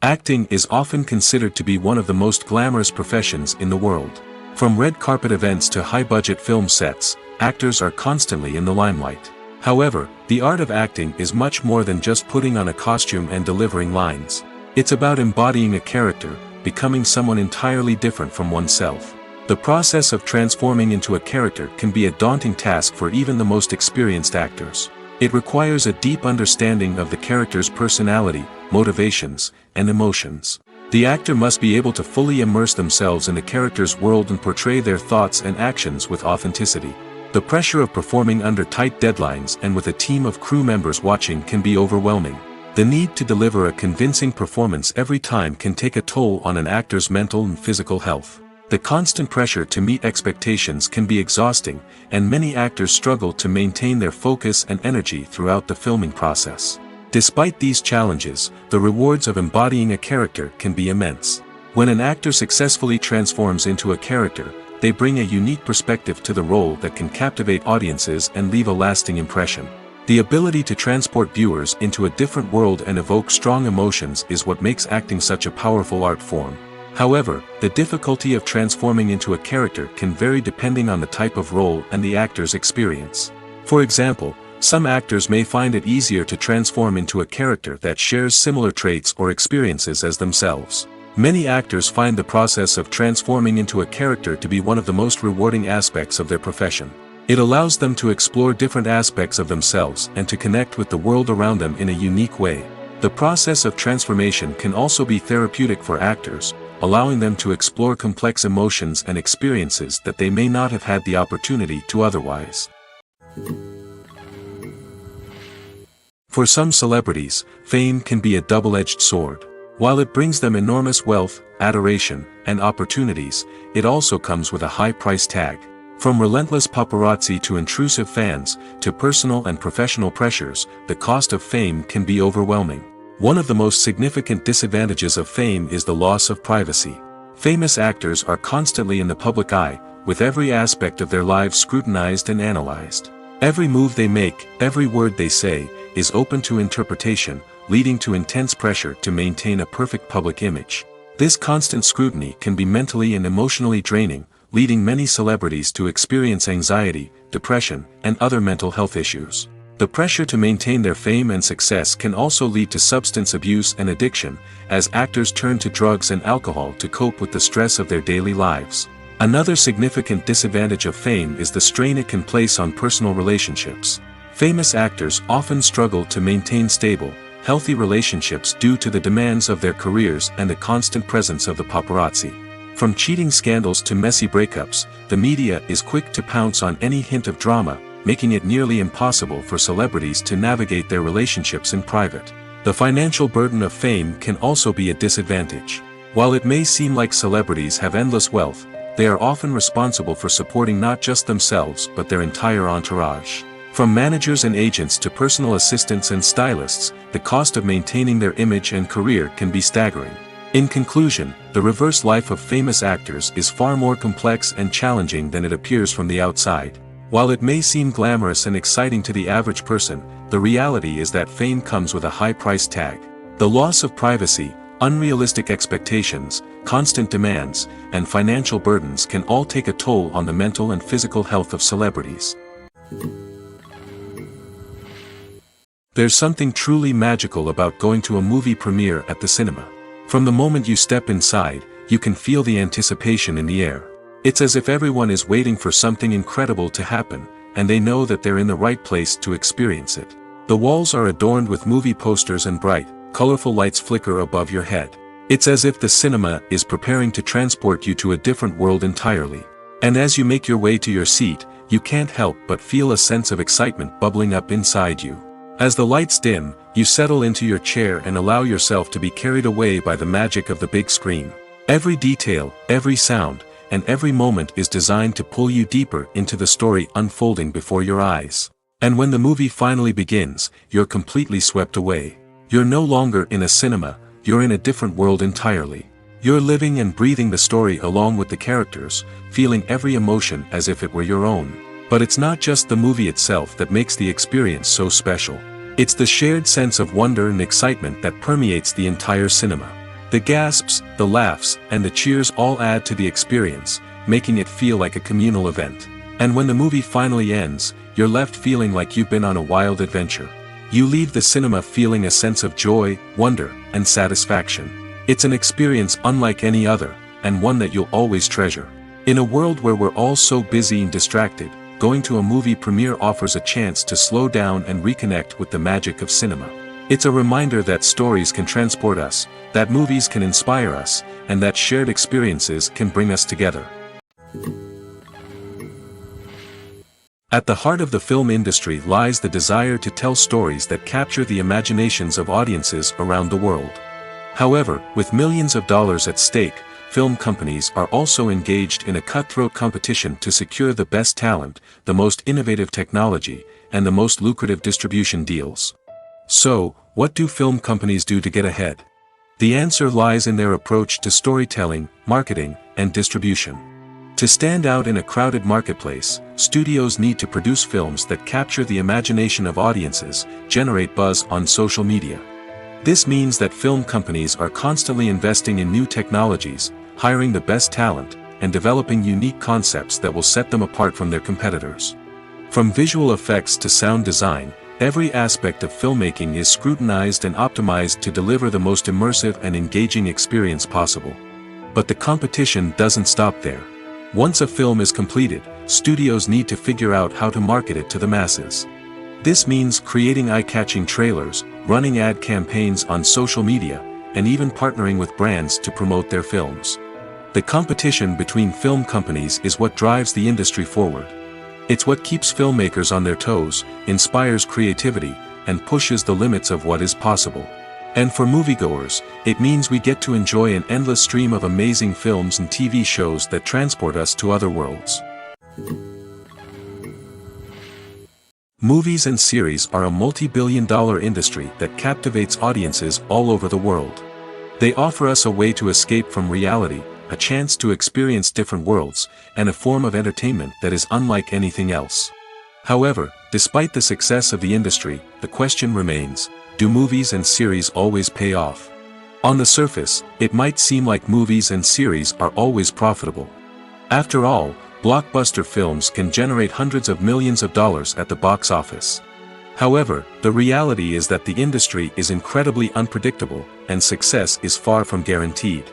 Acting is often considered to be one of the most glamorous professions in the world. From red carpet events to high-budget film sets, actors are constantly in the limelight. However, the art of acting is much more than just putting on a costume and delivering lines. It's about embodying a character, becoming someone entirely different from oneself. The process of transforming into a character can be a daunting task for even the most experienced actors. It requires a deep understanding of the character's personality, motivations, and emotions. The actor must be able to fully immerse themselves in the character's world and portray their thoughts and actions with authenticity. The pressure of performing under tight deadlines and with a team of crew members watching can be overwhelming. The need to deliver a convincing performance every time can take a toll on an actor's mental and physical health. The constant pressure to meet expectations can be exhausting, and many actors struggle to maintain their focus and energy throughout the filming process. Despite these challenges, the rewards of embodying a character can be immense. When an actor successfully transforms into a character, they bring a unique perspective to the role that can captivate audiences and leave a lasting impression. The ability to transport viewers into a different world and evoke strong emotions is what makes acting such a powerful art form. However, the difficulty of transforming into a character can vary depending on the type of role and the actor's experience. For example, some actors may find it easier to transform into a character that shares similar traits or experiences as themselves. Many actors find the process of transforming into a character to be one of the most rewarding aspects of their profession. It allows them to explore different aspects of themselves and to connect with the world around them in a unique way. The process of transformation can also be therapeutic for actors, allowing them to explore complex emotions and experiences that they may not have had the opportunity to otherwise. For some celebrities, fame can be a double-edged sword. While it brings them enormous wealth, adoration, and opportunities, it also comes with a high price tag. From relentless paparazzi to intrusive fans, to personal and professional pressures, the cost of fame can be overwhelming. One of the most significant disadvantages of fame is the loss of privacy. Famous actors are constantly in the public eye, with every aspect of their lives scrutinized and analyzed. Every move they make, every word they say, is open to interpretation, leading to intense pressure to maintain a perfect public image. This constant scrutiny can be mentally and emotionally draining, leading many celebrities to experience anxiety, depression, and other mental health issues. The pressure to maintain their fame and success can also lead to substance abuse and addiction, as actors turn to drugs and alcohol to cope with the stress of their daily lives. Another significant disadvantage of fame is the strain it can place on personal relationships. Famous actors often struggle to maintain stable, healthy relationships due to the demands of their careers and the constant presence of the paparazzi. From cheating scandals to messy breakups, the media is quick to pounce on any hint of drama, making it nearly impossible for celebrities to navigate their relationships in private. The financial burden of fame can also be a disadvantage. While it may seem like celebrities have endless wealth, they are often responsible for supporting not just themselves but their entire entourage. From managers and agents to personal assistants and stylists, the cost of maintaining their image and career can be staggering. In conclusion, the reverse life of famous actors is far more complex and challenging than it appears from the outside. While it may seem glamorous and exciting to the average person, the reality is that fame comes with a high price tag. The loss of privacy, unrealistic expectations, constant demands, and financial burdens can all take a toll on the mental and physical health of celebrities. There's something truly magical about going to a movie premiere at the cinema. From the moment you step inside, you can feel the anticipation in the air. It's as if everyone is waiting for something incredible to happen, and they know that they're in the right place to experience it. The walls are adorned with movie posters and bright, colorful lights flicker above your head. It's as if the cinema is preparing to transport you to a different world entirely. And as you make your way to your seat, you can't help but feel a sense of excitement bubbling up inside you. As the lights dim, you settle into your chair and allow yourself to be carried away by the magic of the big screen. Every detail, every sound, and every moment is designed to pull you deeper into the story unfolding before your eyes. And when the movie finally begins, you're completely swept away. You're no longer in a cinema, you're in a different world entirely. You're living and breathing the story along with the characters, feeling every emotion as if it were your own. But it's not just the movie itself that makes the experience so special. It's the shared sense of wonder and excitement that permeates the entire cinema. The gasps, the laughs, and the cheers all add to the experience, making it feel like a communal event. And when the movie finally ends, you're left feeling like you've been on a wild adventure. You leave the cinema feeling a sense of joy, wonder, and satisfaction. It's an experience unlike any other, and one that you'll always treasure. In a world where we're all so busy and distracted, going to a movie premiere offers a chance to slow down and reconnect with the magic of cinema. It's a reminder that stories can transport us, that movies can inspire us, and that shared experiences can bring us together. At the heart of the film industry lies the desire to tell stories that capture the imaginations of audiences around the world. However, with millions of dollars at stake, film companies are also engaged in a cutthroat competition to secure the best talent, the most innovative technology, and the most lucrative distribution deals. So, what do film companies do to get ahead? The answer lies in their approach to storytelling, marketing, and distribution. To stand out in a crowded marketplace, studios need to produce films that capture the imagination of audiences, generate buzz on social media. This means that film companies are constantly investing in new technologies, hiring the best talent, and developing unique concepts that will set them apart from their competitors. From visual effects to sound design, every aspect of filmmaking is scrutinized and optimized to deliver the most immersive and engaging experience possible. But the competition doesn't stop there. Once a film is completed, studios need to figure out how to market it to the masses. This means creating eye-catching trailers, running ad campaigns on social media, and even partnering with brands to promote their films. The competition between film companies is what drives the industry forward. It's what keeps filmmakers on their toes, inspires creativity, and pushes the limits of what is possible. And for moviegoers, it means we get to enjoy an endless stream of amazing films and TV shows that transport us to other worlds. Movies and series are a multi-billion-dollar industry that captivates audiences all over the world. They offer us a way to escape from reality, a chance to experience different worlds, and a form of entertainment that is unlike anything else. However, despite the success of the industry, the question remains, do movies and series always pay off? On the surface, it might seem like movies and series are always profitable. After all, blockbuster films can generate hundreds of millions of dollars at the box office. However, the reality is that the industry is incredibly unpredictable, and success is far from guaranteed.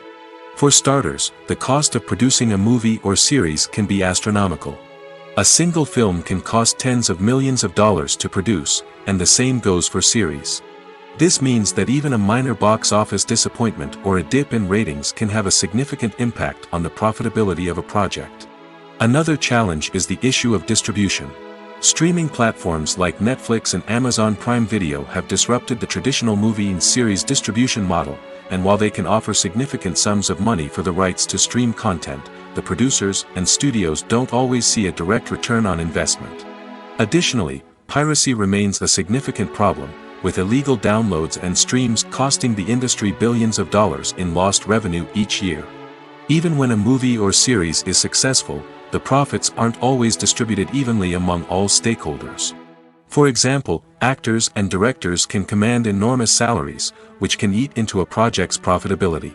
For starters, the cost of producing a movie or series can be astronomical. A single film can cost tens of millions of dollars to produce, and the same goes for series. This means that even a minor box office disappointment or a dip in ratings can have a significant impact on the profitability of a project. Another challenge is the issue of distribution. Streaming platforms like Netflix and Amazon Prime Video have disrupted the traditional movie and series distribution model, and while they can offer significant sums of money for the rights to stream content, the producers and studios don't always see a direct return on investment. Additionally, piracy remains a significant problem, with illegal downloads and streams costing the industry billions of dollars in lost revenue each year. Even when a movie or series is successful, the profits aren't always distributed evenly among all stakeholders. For example, actors and directors can command enormous salaries, which can eat into a project's profitability.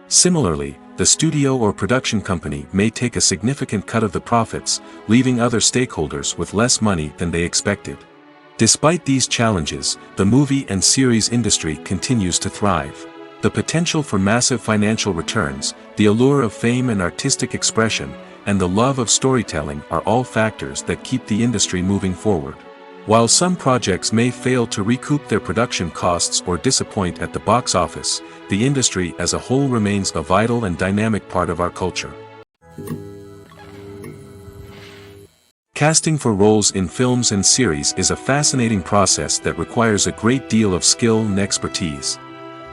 Similarly, the studio or production company may take a significant cut of the profits, leaving other stakeholders with less money than they expected. Despite these challenges, the movie and series industry continues to thrive. The potential for massive financial returns, the allure of fame and artistic expression, and the love of storytelling are all factors that keep the industry moving forward. While some projects may fail to recoup their production costs or disappoint at the box office, the industry as a whole remains a vital and dynamic part of our culture. Casting for roles in films and series is a fascinating process that requires a great deal of skill and expertise.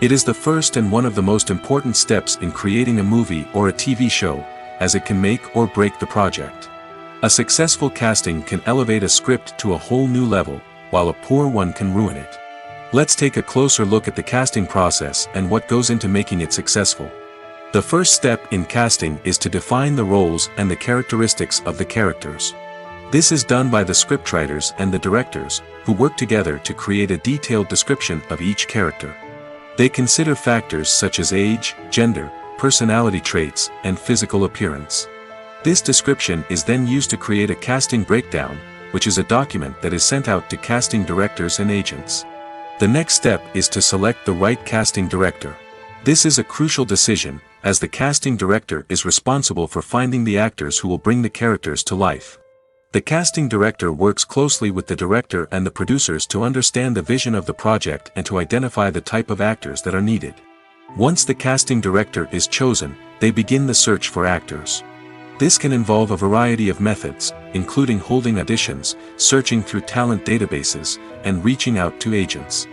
It is the first and one of the most important steps in creating a movie or a TV show, as it can make or break the project. A successful casting can elevate a script to a whole new level, while a poor one can ruin it. Let's take a closer look at the casting process and what goes into making it successful. The first step in casting is to define the roles and the characteristics of the characters. This is done by the scriptwriters and the directors, who work together to create a detailed description of each character. They consider factors such as age, gender, personality traits, and physical appearance. This description is then used to create a casting breakdown, which is a document that is sent out to casting directors and agents. The next step is to select the right casting director. This is a crucial decision, as the casting director is responsible for finding the actors who will bring the characters to life. The casting director works closely with the director and the producers to understand the vision of the project and to identify the type of actors that are needed. Once the casting director is chosen, they begin the search for actors. This can involve a variety of methods, including holding auditions, searching through talent databases, and reaching out to agents.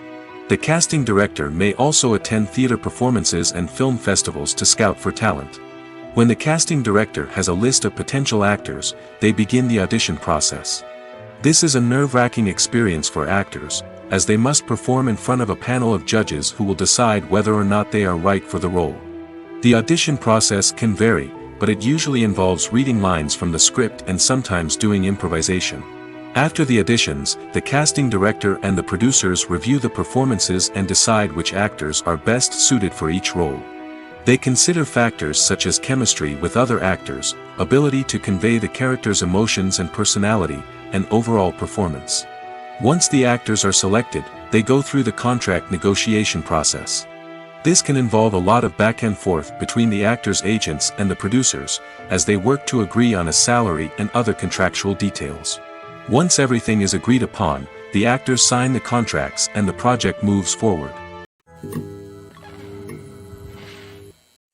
The casting director may also attend theater performances and film festivals to scout for talent. When the casting director has a list of potential actors, they begin the audition process. This is a nerve-wracking experience for actors, as they must perform in front of a panel of judges who will decide whether or not they are right for the role. The audition process can vary, but it usually involves reading lines from the script and sometimes doing improvisation. After the auditions, the casting director and the producers review the performances and decide which actors are best suited for each role. They consider factors such as chemistry with other actors, ability to convey the character's emotions and personality, and overall performance. Once the actors are selected, they go through the contract negotiation process. This can involve a lot of back and forth between the actors' agents and the producers, as they work to agree on a salary and other contractual details. Once everything is agreed upon, the actors sign the contracts and the project moves forward.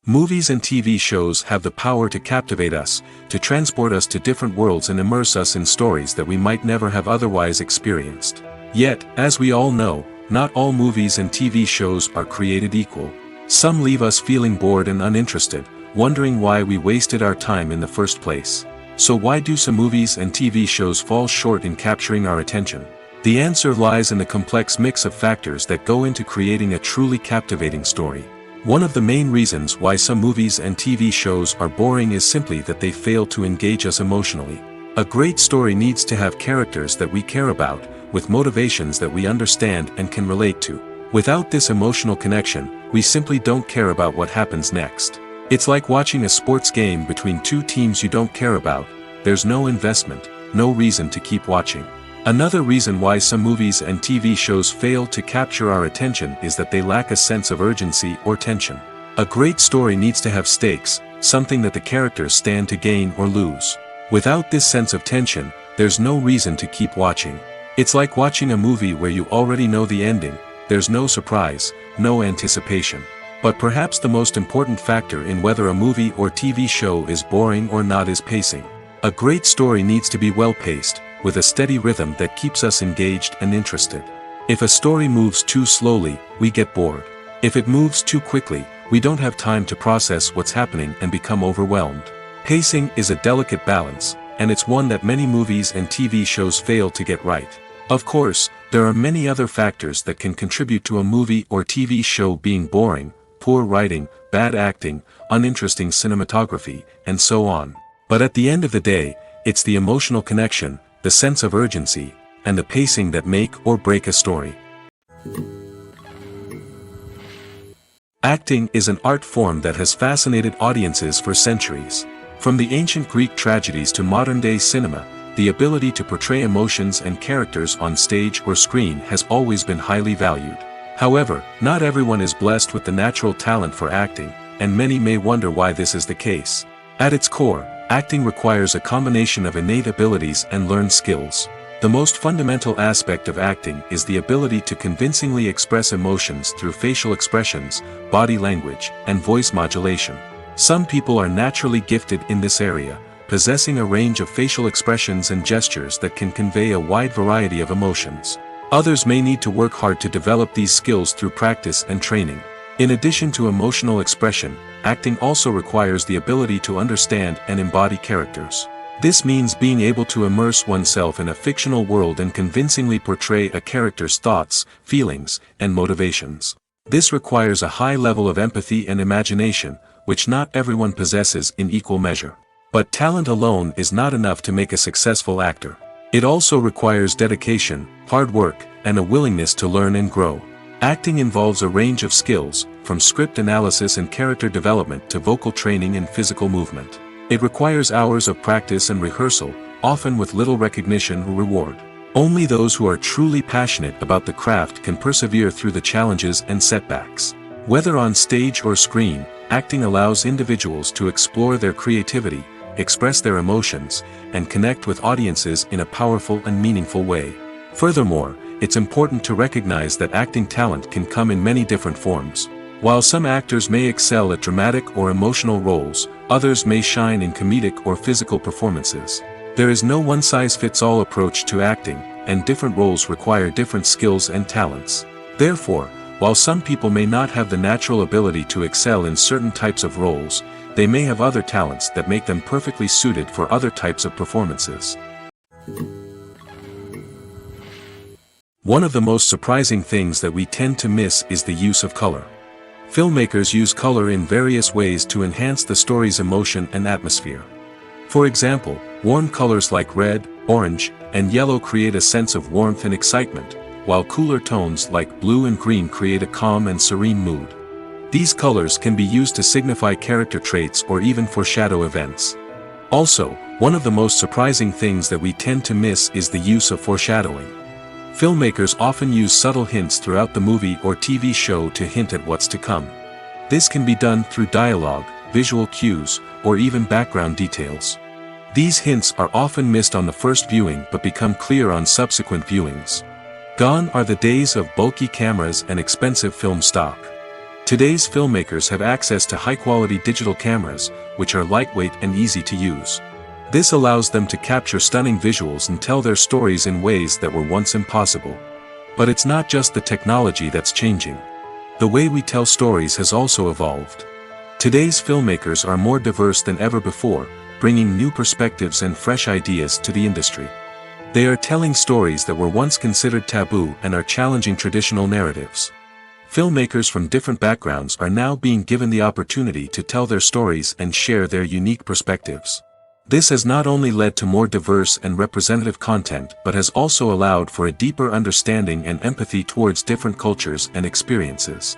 Movies and TV shows have the power to captivate us, to transport us to different worlds and immerse us in stories that we might never have otherwise experienced. Yet, as we all know, not all movies and TV shows are created equal. Some leave us feeling bored and uninterested, wondering why we wasted our time in the first place. So why do some movies and TV shows fall short in capturing our attention? The answer lies in the complex mix of factors that go into creating a truly captivating story. One of the main reasons why some movies and TV shows are boring is simply that they fail to engage us emotionally. A great story needs to have characters that we care about, with motivations that we understand and can relate to. Without this emotional connection, we simply don't care about what happens next. It's like watching a sports game between two teams you don't care about. There's no investment, no reason to keep watching. Another reason why some movies and TV shows fail to capture our attention is that they lack a sense of urgency or tension. A great story needs to have stakes, something that the characters stand to gain or lose. Without this sense of tension, there's no reason to keep watching. It's like watching a movie where you already know the ending, there's no surprise, no anticipation. But perhaps the most important factor in whether a movie or TV show is boring or not is pacing. A great story needs to be well-paced, with a steady rhythm that keeps us engaged and interested. If a story moves too slowly, we get bored. If it moves too quickly, we don't have time to process what's happening and become overwhelmed. Pacing is a delicate balance, and it's one that many movies and TV shows fail to get right. Of course, there are many other factors that can contribute to a movie or TV show being boring: poor writing, bad acting, uninteresting cinematography, and so on. But at the end of the day, it's the emotional connection, the sense of urgency, and the pacing that make or break a story. Acting is an art form that has fascinated audiences for centuries. From the ancient Greek tragedies to modern-day cinema, the ability to portray emotions and characters on stage or screen has always been highly valued. However, not everyone is blessed with the natural talent for acting, and many may wonder why this is the case. At its core, acting requires a combination of innate abilities and learned skills. The most fundamental aspect of acting is the ability to convincingly express emotions through facial expressions, body language, and voice modulation. Some people are naturally gifted in this area, possessing a range of facial expressions and gestures that can convey a wide variety of emotions. Others may need to work hard to develop these skills through practice and training. In addition to emotional expression, acting also requires the ability to understand and embody characters. This means being able to immerse oneself in a fictional world and convincingly portray a character's thoughts, feelings, and motivations. This requires a high level of empathy and imagination, which not everyone possesses in equal measure. But talent alone is not enough to make a successful actor. It also requires dedication, hard work, and a willingness to learn and grow. Acting involves a range of skills, from script analysis and character development to vocal training and physical movement. It requires hours of practice and rehearsal, often with little recognition or reward. Only those who are truly passionate about the craft can persevere through the challenges and setbacks. Whether on stage or screen, acting allows individuals to explore their creativity, express their emotions, and connect with audiences in a powerful and meaningful way. Furthermore, it's important to recognize that acting talent can come in many different forms. While some actors may excel at dramatic or emotional roles, others may shine in comedic or physical performances. There is no one-size-fits-all approach to acting, and different roles require different skills and talents. Therefore, while some people may not have the natural ability to excel in certain types of roles, they may have other talents that make them perfectly suited for other types of performances. One of the most surprising things that we tend to miss is the use of color. Filmmakers use color in various ways to enhance the story's emotion and atmosphere. For example, warm colors like red, orange, and yellow create a sense of warmth and excitement, while cooler tones like blue and green create a calm and serene mood. These colors can be used to signify character traits or even foreshadow events. Also, one of the most surprising things that we tend to miss is the use of foreshadowing. Filmmakers often use subtle hints throughout the movie or TV show to hint at what's to come. This can be done through dialogue, visual cues, or even background details. These hints are often missed on the first viewing but become clear on subsequent viewings. Gone are the days of bulky cameras and expensive film stock. Today's filmmakers have access to high-quality digital cameras, which are lightweight and easy to use. This allows them to capture stunning visuals and tell their stories in ways that were once impossible. But it's not just the technology that's changing. The way we tell stories has also evolved. Today's filmmakers are more diverse than ever before, bringing new perspectives and fresh ideas to the industry. They are telling stories that were once considered taboo and are challenging traditional narratives. Filmmakers from different backgrounds are now being given the opportunity to tell their stories and share their unique perspectives. This has not only led to more diverse and representative content but has also allowed for a deeper understanding and empathy towards different cultures and experiences.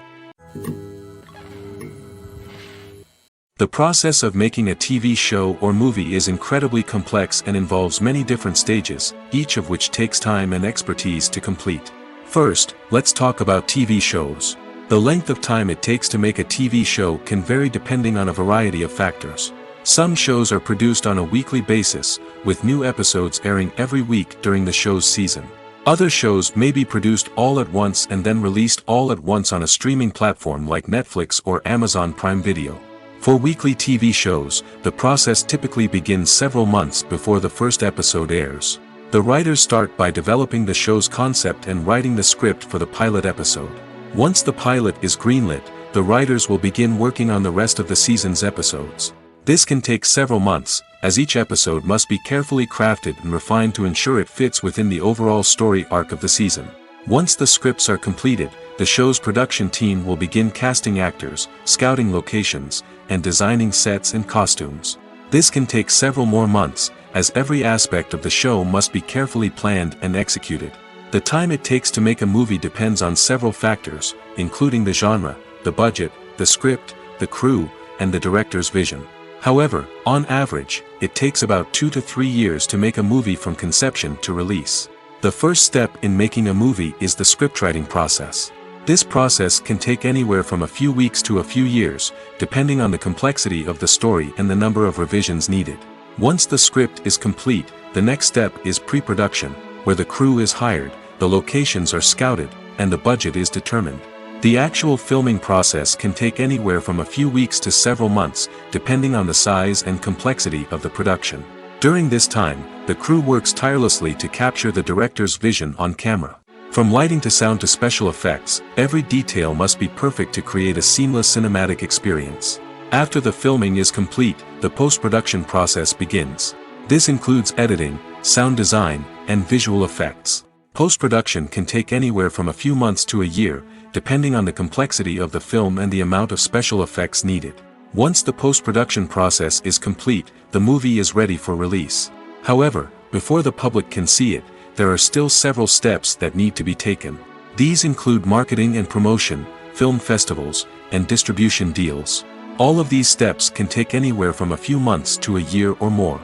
The process of making a TV show or movie is incredibly complex and involves many different stages, each of which takes time and expertise to complete. First, let's talk about TV shows. The length of time it takes to make a TV show can vary depending on a variety of factors. Some shows are produced on a weekly basis, with new episodes airing every week during the show's season. Other shows may be produced all at once and then released all at once on a streaming platform like Netflix or Amazon Prime Video. For weekly TV shows, the process typically begins several months before the first episode airs. The writers start by developing the show's concept and writing the script for the pilot episode. Once the pilot is greenlit, the writers will begin working on the rest of the season's episodes. This can take several months, as each episode must be carefully crafted and refined to ensure it fits within the overall story arc of the season. Once the scripts are completed, the show's production team will begin casting actors, scouting locations, and designing sets and costumes. This can take several more months, as every aspect of the show must be carefully planned and executed. The time it takes to make a movie depends on several factors, including the genre, the budget, the script, the crew, and the director's vision. However, on average, it takes about 2 to 3 years to make a movie from conception to release. The first step in making a movie is the scriptwriting process. This process can take anywhere from a few weeks to a few years, depending on the complexity of the story and the number of revisions needed. Once the script is complete, the next step is pre-production, where the crew is hired, the locations are scouted, and the budget is determined. The actual filming process can take anywhere from a few weeks to several months, depending on the size and complexity of the production. During this time, the crew works tirelessly to capture the director's vision on camera. From lighting to sound to special effects, every detail must be perfect to create a seamless cinematic experience. After the filming is complete, the post-production process begins. This includes editing, sound design, and visual effects. Post-production can take anywhere from a few months to a year, depending on the complexity of the film and the amount of special effects needed. Once the post-production process is complete, the movie is ready for release. However, before the public can see it, there are still several steps that need to be taken. These include marketing and promotion, film festivals, and distribution deals. All of these steps can take anywhere from a few months to a year or more.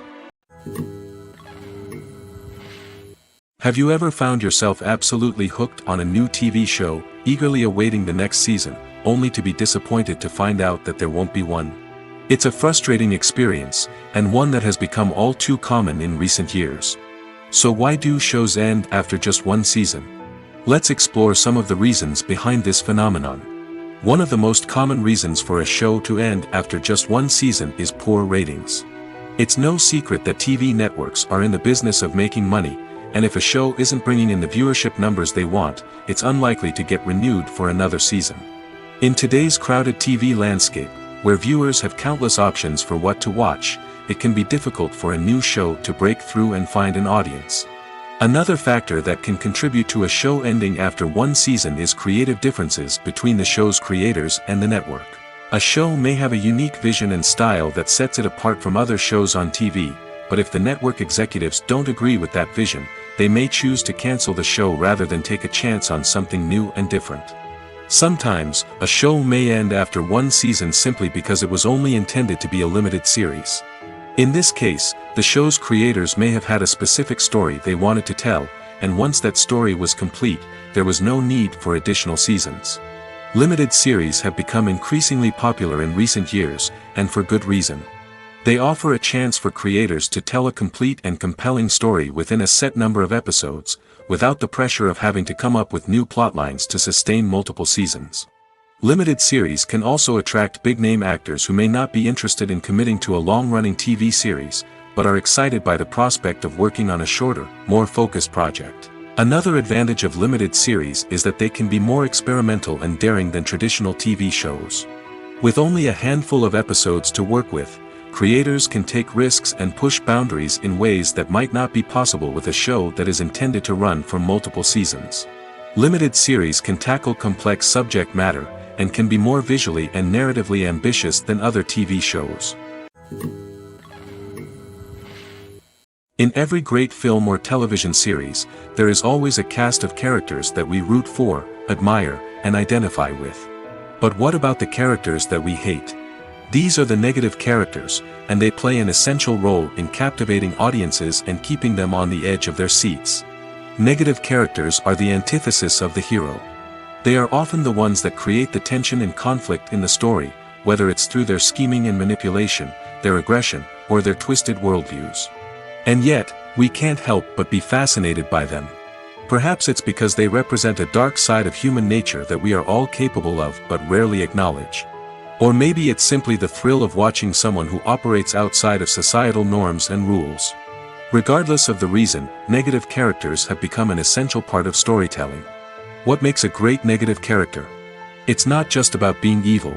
Have you ever found yourself absolutely hooked on a new TV show, eagerly awaiting the next season, only to be disappointed to find out that there won't be one? It's a frustrating experience, and one that has become all too common in recent years. So why do shows end after just one season? Let's explore some of the reasons behind this phenomenon. One of the most common reasons for a show to end after just one season is poor ratings. It's no secret that TV networks are in the business of making money, and if a show isn't bringing in the viewership numbers they want, it's unlikely to get renewed for another season. In today's crowded TV landscape, where viewers have countless options for what to watch, it can be difficult for a new show to break through and find an audience. Another factor that can contribute to a show ending after one season is creative differences between the show's creators and the network. A show may have a unique vision and style that sets it apart from other shows on TV, but if the network executives don't agree with that vision, they may choose to cancel the show rather than take a chance on something new and different. Sometimes, a show may end after one season simply because it was only intended to be a limited series. In this case, the show's creators may have had a specific story they wanted to tell, and once that story was complete, there was no need for additional seasons. Limited series have become increasingly popular in recent years, and for good reason. They offer a chance for creators to tell a complete and compelling story within a set number of episodes, without the pressure of having to come up with new plotlines to sustain multiple seasons. Limited series can also attract big-name actors who may not be interested in committing to a long-running TV series, but are excited by the prospect of working on a shorter, more focused project. Another advantage of limited series is that they can be more experimental and daring than traditional TV shows. With only a handful of episodes to work with, creators can take risks and push boundaries in ways that might not be possible with a show that is intended to run for multiple seasons. Limited series can tackle complex subject matter, and can be more visually and narratively ambitious than other TV shows. In every great film or television series, there is always a cast of characters that we root for, admire, and identify with. But what about the characters that we hate? These are the negative characters, and they play an essential role in captivating audiences and keeping them on the edge of their seats. Negative characters are the antithesis of the hero. They are often the ones that create the tension and conflict in the story, whether it's through their scheming and manipulation, their aggression, or their twisted worldviews. And yet, we can't help but be fascinated by them. Perhaps it's because they represent a dark side of human nature that we are all capable of but rarely acknowledge. Or maybe it's simply the thrill of watching someone who operates outside of societal norms and rules. Regardless of the reason, negative characters have become an essential part of storytelling. What makes a great negative character? It's not just about being evil.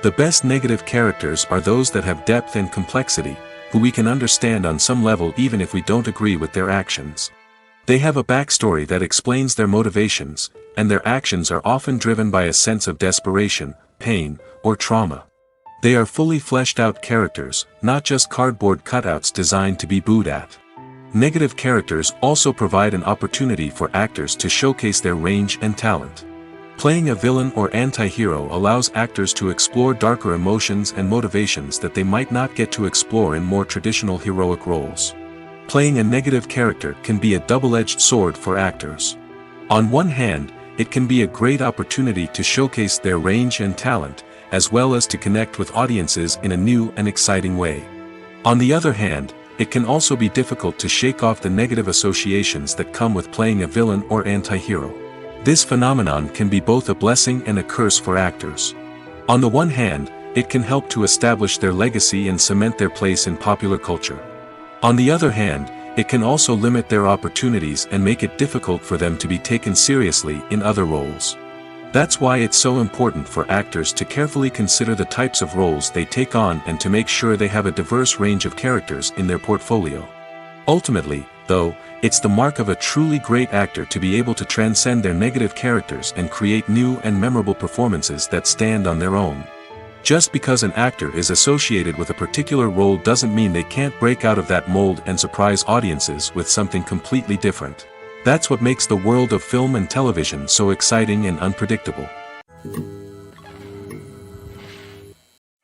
The best negative characters are those that have depth and complexity, who we can understand on some level even if we don't agree with their actions. They have a backstory that explains their motivations, and their actions are often driven by a sense of desperation, pain, or trauma. They are fully fleshed out characters, not just cardboard cutouts designed to be booed at. Negative characters also provide an opportunity for actors to showcase their range and talent. Playing a villain or anti-hero allows actors to explore darker emotions and motivations that they might not get to explore in more traditional heroic roles. Playing a negative character can be a double-edged sword for actors. On one hand, it can be a great opportunity to showcase their range and talent, as well as to connect with audiences in a new and exciting way. On the other hand, it can also be difficult to shake off the negative associations that come with playing a villain or anti-hero. This phenomenon can be both a blessing and a curse for actors. On the one hand, it can help to establish their legacy and cement their place in popular culture. On the other hand, it can also limit their opportunities and make it difficult for them to be taken seriously in other roles. That's why it's so important for actors to carefully consider the types of roles they take on and to make sure they have a diverse range of characters in their portfolio. Ultimately, though, it's the mark of a truly great actor to be able to transcend their negative characters and create new and memorable performances that stand on their own. Just because an actor is associated with a particular role doesn't mean they can't break out of that mold and surprise audiences with something completely different. That's what makes the world of film and television so exciting and unpredictable.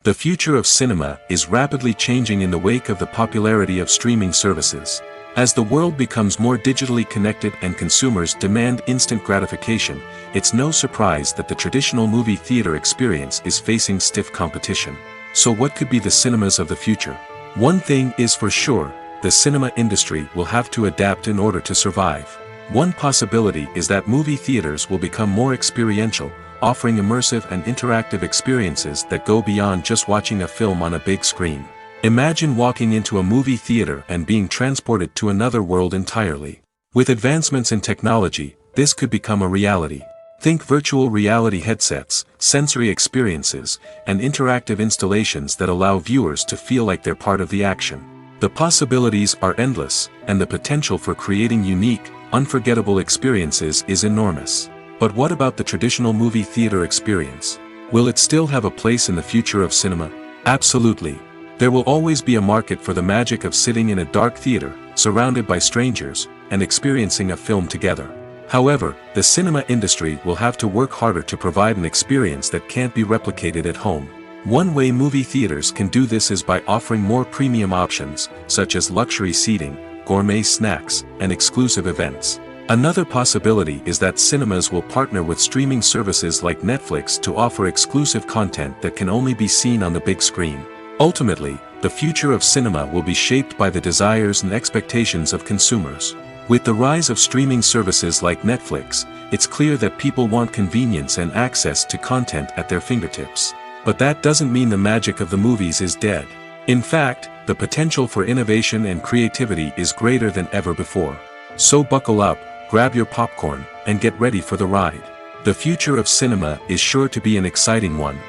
The future of cinema is rapidly changing in the wake of the popularity of streaming services. As the world becomes more digitally connected and consumers demand instant gratification, it's no surprise that the traditional movie theater experience is facing stiff competition. So what could be the cinemas of the future? One thing is for sure, the cinema industry will have to adapt in order to survive. One possibility is that movie theaters will become more experiential, offering immersive and interactive experiences that go beyond just watching a film on a big screen. Imagine walking into a movie theater and being transported to another world entirely. With advancements in technology, this could become a reality. Think virtual reality headsets, sensory experiences, and interactive installations that allow viewers to feel like they're part of the action. The possibilities are endless, and the potential for creating unique, unforgettable experiences is enormous. But what about the traditional movie theater experience? Will it still have a place in the future of cinema? Absolutely. There will always be a market for the magic of sitting in a dark theater, surrounded by strangers, and experiencing a film together. However, the cinema industry will have to work harder to provide an experience that can't be replicated at home. One way movie theaters can do this is by offering more premium options, such as luxury seating, gourmet snacks, and exclusive events. Another possibility is that cinemas will partner with streaming services like Netflix to offer exclusive content that can only be seen on the big screen. Ultimately, the future of cinema will be shaped by the desires and expectations of consumers. With the rise of streaming services like Netflix, it's clear that people want convenience and access to content at their fingertips. But that doesn't mean the magic of the movies is dead. In fact, the potential for innovation and creativity is greater than ever before. So buckle up, grab your popcorn, and get ready for the ride. The future of cinema is sure to be an exciting one.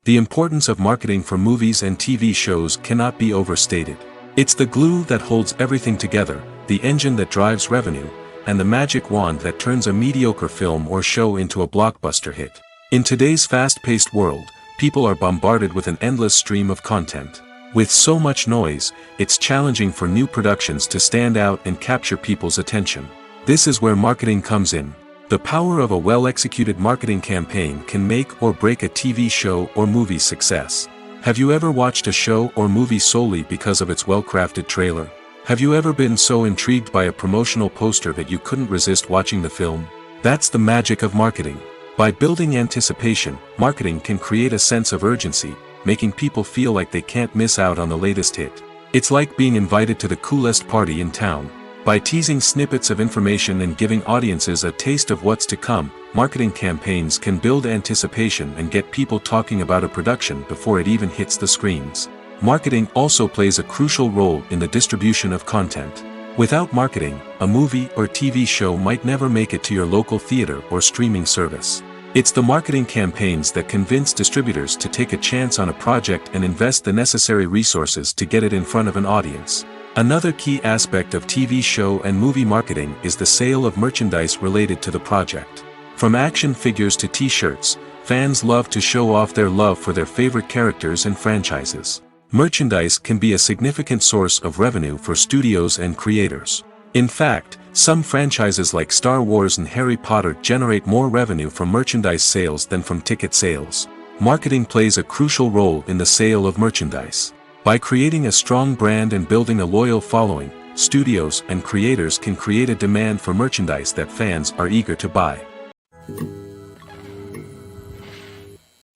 The importance of marketing for movies and TV shows cannot be overstated. It's the glue that holds everything together, the engine that drives revenue, and the magic wand that turns a mediocre film or show into a blockbuster hit. In today's fast-paced world, people are bombarded with an endless stream of content. With so much noise, it's challenging for new productions to stand out and capture people's attention. This is where marketing comes in. The power of a well-executed marketing campaign can make or break a TV show or movie's success. Have you ever watched a show or movie solely because of its well-crafted trailer? Have you ever been so intrigued by a promotional poster that you couldn't resist watching the film? That's the magic of marketing. By building anticipation, marketing can create a sense of urgency, making people feel like they can't miss out on the latest hit. It's like being invited to the coolest party in town. By teasing snippets of information and giving audiences a taste of what's to come, marketing campaigns can build anticipation and get people talking about a production before it even hits the screens. Marketing also plays a crucial role in the distribution of content. Without marketing, a movie or TV show might never make it to your local theater or streaming service. It's the marketing campaigns that convince distributors to take a chance on a project and invest the necessary resources to get it in front of an audience. Another key aspect of TV show and movie marketing is the sale of merchandise related to the project. From action figures to t-shirts, fans love to show off their love for their favorite characters and franchises. Merchandise can be a significant source of revenue for studios and creators. In fact, some franchises like Star Wars and Harry Potter generate more revenue from merchandise sales than from ticket sales. Marketing plays a crucial role in the sale of merchandise. By creating a strong brand and building a loyal following, studios and creators can create a demand for merchandise that fans are eager to buy.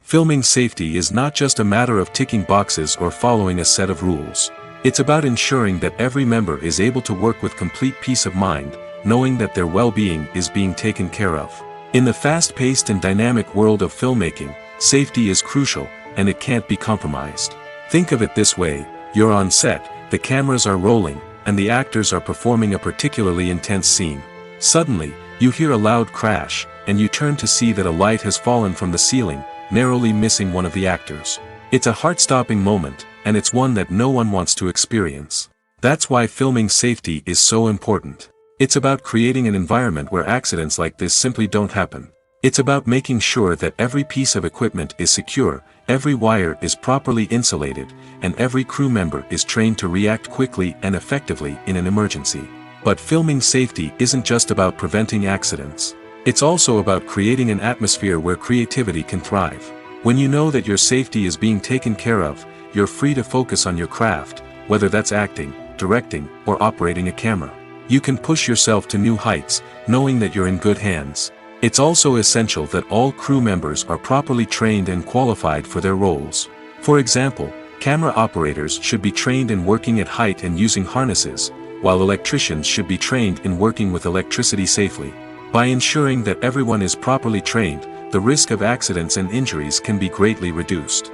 Filming safety is not just a matter of ticking boxes or following a set of rules. It's about ensuring that every member is able to work with complete peace of mind, knowing that their well-being is being taken care of. In the fast-paced and dynamic world of filmmaking, safety is crucial, and it can't be compromised. Think of it this way: you're on set, the cameras are rolling, and the actors are performing a particularly intense scene. Suddenly, you hear a loud crash, and you turn to see that a light has fallen from the ceiling, narrowly missing one of the actors. It's a heart-stopping moment, and it's one that no one wants to experience. That's why filming safety is so important. It's about creating an environment where accidents like this simply don't happen. It's about making sure that every piece of equipment is secure, every wire is properly insulated, and every crew member is trained to react quickly and effectively in an emergency. But filming safety isn't just about preventing accidents. It's also about creating an atmosphere where creativity can thrive. When you know that your safety is being taken care of, you're free to focus on your craft, whether that's acting, directing, or operating a camera. You can push yourself to new heights, knowing that you're in good hands. It's also essential that all crew members are properly trained and qualified for their roles. For example, camera operators should be trained in working at height and using harnesses, while electricians should be trained in working with electricity safely. By ensuring that everyone is properly trained, the risk of accidents and injuries can be greatly reduced.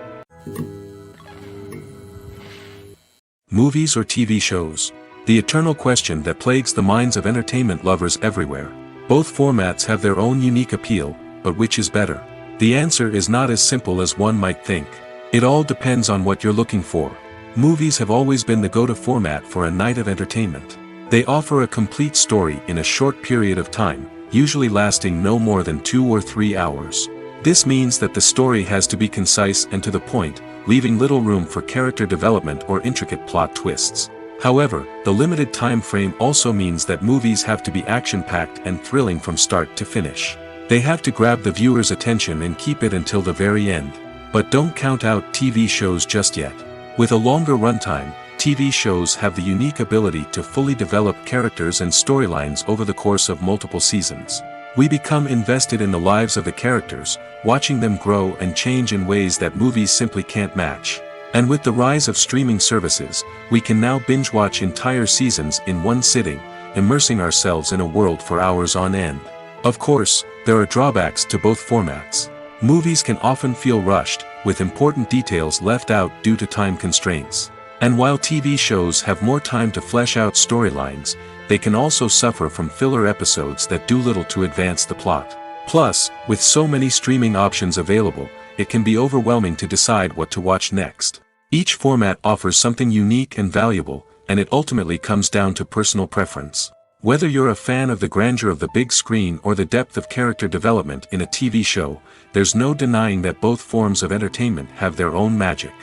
Movies or TV shows? The eternal question that plagues the minds of entertainment lovers everywhere. Both formats have their own unique appeal, but which is better? The answer is not as simple as one might think. It all depends on what you're looking for. Movies have always been the go-to format for a night of entertainment. They offer a complete story in a short period of time, usually lasting no more than 2 or 3 hours. This means that the story has to be concise and to the point, leaving little room for character development or intricate plot twists. However, the limited time frame also means that movies have to be action-packed and thrilling from start to finish. They have to grab the viewer's attention and keep it until the very end. But don't count out TV shows just yet. With a longer runtime, TV shows have the unique ability to fully develop characters and storylines over the course of multiple seasons. We become invested in the lives of the characters, watching them grow and change in ways that movies simply can't match. And with the rise of streaming services, we can now binge-watch entire seasons in one sitting, immersing ourselves in a world for hours on end. Of course, there are drawbacks to both formats. Movies can often feel rushed, with important details left out due to time constraints. And while TV shows have more time to flesh out storylines, they can also suffer from filler episodes that do little to advance the plot. Plus, with so many streaming options available, it can be overwhelming to decide what to watch next. Each format offers something unique and valuable, and it ultimately comes down to personal preference. Whether you're a fan of the grandeur of the big screen or the depth of character development in a TV show, there's no denying that both forms of entertainment have their own magic.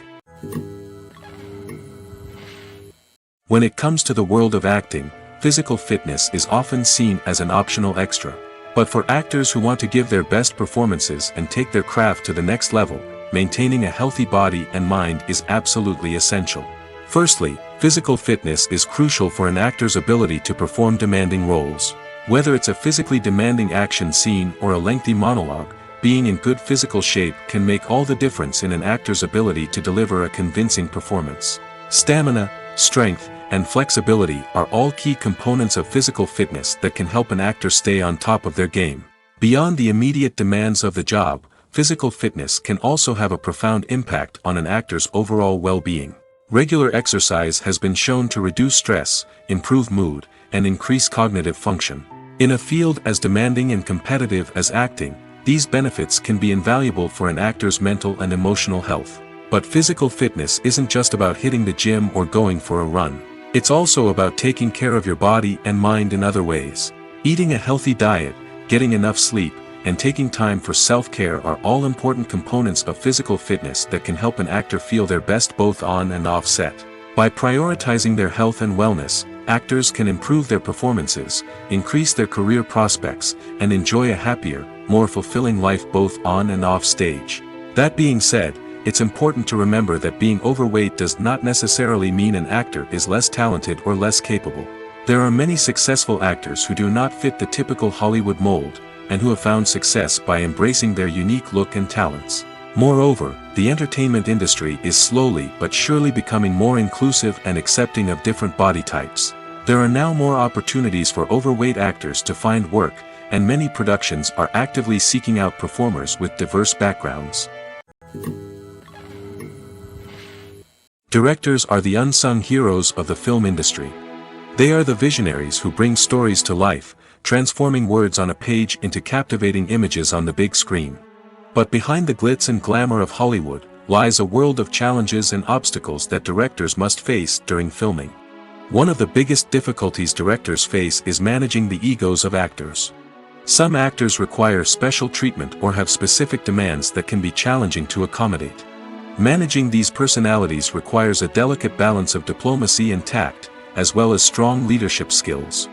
When it comes to the world of acting, physical fitness is often seen as an optional extra. But for actors who want to give their best performances and take their craft to the next level, maintaining a healthy body and mind is absolutely essential. Firstly, physical fitness is crucial for an actor's ability to perform demanding roles. Whether it's a physically demanding action scene or a lengthy monologue, being in good physical shape can make all the difference in an actor's ability to deliver a convincing performance. Stamina, strength, and flexibility are all key components of physical fitness that can help an actor stay on top of their game. Beyond the immediate demands of the job, physical fitness can also have a profound impact on an actor's overall well-being. Regular exercise has been shown to reduce stress, improve mood, and increase cognitive function. In a field as demanding and competitive as acting, these benefits can be invaluable for an actor's mental and emotional health. But physical fitness isn't just about hitting the gym or going for a run. It's also about taking care of your body and mind in other ways. Eating a healthy diet, getting enough sleep, and taking time for self-care are all important components of physical fitness that can help an actor feel their best both on and off set. By prioritizing their health and wellness, actors can improve their performances, increase their career prospects, and enjoy a happier, more fulfilling life both on and off stage. That being said, it's important to remember that being overweight does not necessarily mean an actor is less talented or less capable. There are many successful actors who do not fit the typical Hollywood mold, and who have found success by embracing their unique look and talents. Moreover, the entertainment industry is slowly but surely becoming more inclusive and accepting of different body types. There are now more opportunities for overweight actors to find work, and many productions are actively seeking out performers with diverse backgrounds. Directors are the unsung heroes of the film industry. They are the visionaries who bring stories to life, transforming words on a page into captivating images on the big screen. But behind the glitz and glamour of Hollywood lies a world of challenges and obstacles that directors must face during filming. One of the biggest difficulties directors face is managing the egos of actors. Some actors require special treatment or have specific demands that can be challenging to accommodate. Managing these personalities requires a delicate balance of diplomacy and tact, as well as strong leadership skills.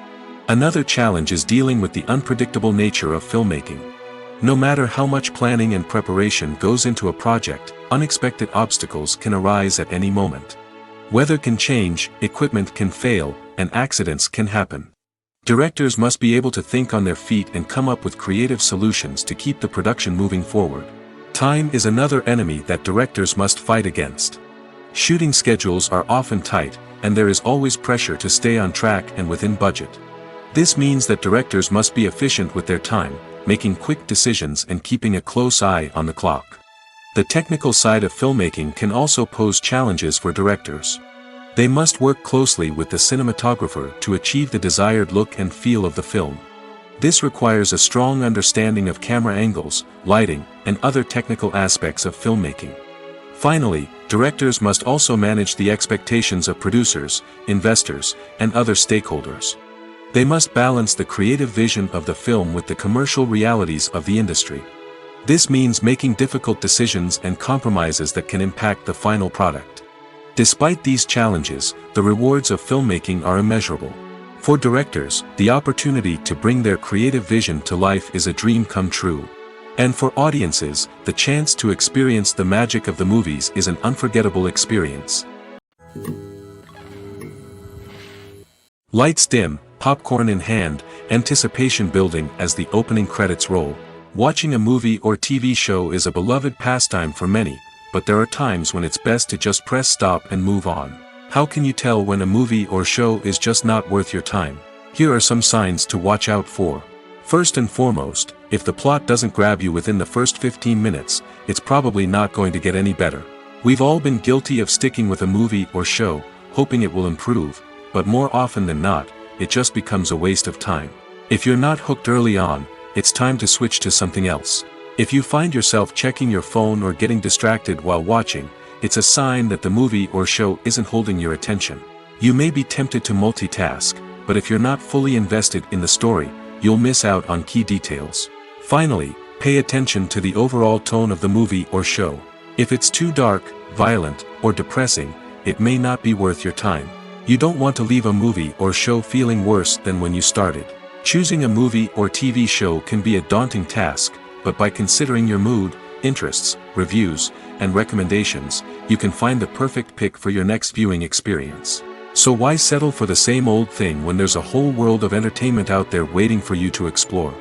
Another challenge is dealing with the unpredictable nature of filmmaking. No matter how much planning and preparation goes into a project, unexpected obstacles can arise at any moment. Weather can change, equipment can fail, and accidents can happen. Directors must be able to think on their feet and come up with creative solutions to keep the production moving forward. Time is another enemy that directors must fight against. Shooting schedules are often tight, and there is always pressure to stay on track and within budget. This means that directors must be efficient with their time, making quick decisions and keeping a close eye on the clock. The technical side of filmmaking can also pose challenges for directors. They must work closely with the cinematographer to achieve the desired look and feel of the film. This requires a strong understanding of camera angles, lighting, and other technical aspects of filmmaking. Finally, directors must also manage the expectations of producers, investors, and other stakeholders. They must balance the creative vision of the film with the commercial realities of the industry. This means making difficult decisions and compromises that can impact the final product. Despite these challenges, the rewards of filmmaking are immeasurable. For directors, the opportunity to bring their creative vision to life is a dream come true. And for audiences, the chance to experience the magic of the movies is an unforgettable experience. Lights dim, popcorn in hand, anticipation building as the opening credits roll. Watching a movie or TV show is a beloved pastime for many, but there are times when it's best to just press stop and move on. How can you tell when a movie or show is just not worth your time? Here are some signs to watch out for. First and foremost, if the plot doesn't grab you within the first 15 minutes, it's probably not going to get any better. We've all been guilty of sticking with a movie or show, hoping it will improve, but more often than not, it just becomes a waste of time. If you're not hooked early on, it's time to switch to something else. If you find yourself checking your phone or getting distracted while watching, it's a sign that the movie or show isn't holding your attention. You may be tempted to multitask, but if you're not fully invested in the story, you'll miss out on key details. Finally, pay attention to the overall tone of the movie or show. If it's too dark, violent, or depressing, it may not be worth your time. You don't want to leave a movie or show feeling worse than when you started. Choosing a movie or TV show can be a daunting task, but by considering your mood, interests, reviews, and recommendations, you can find the perfect pick for your next viewing experience. So why settle for the same old thing when there's a whole world of entertainment out there waiting for you to explore?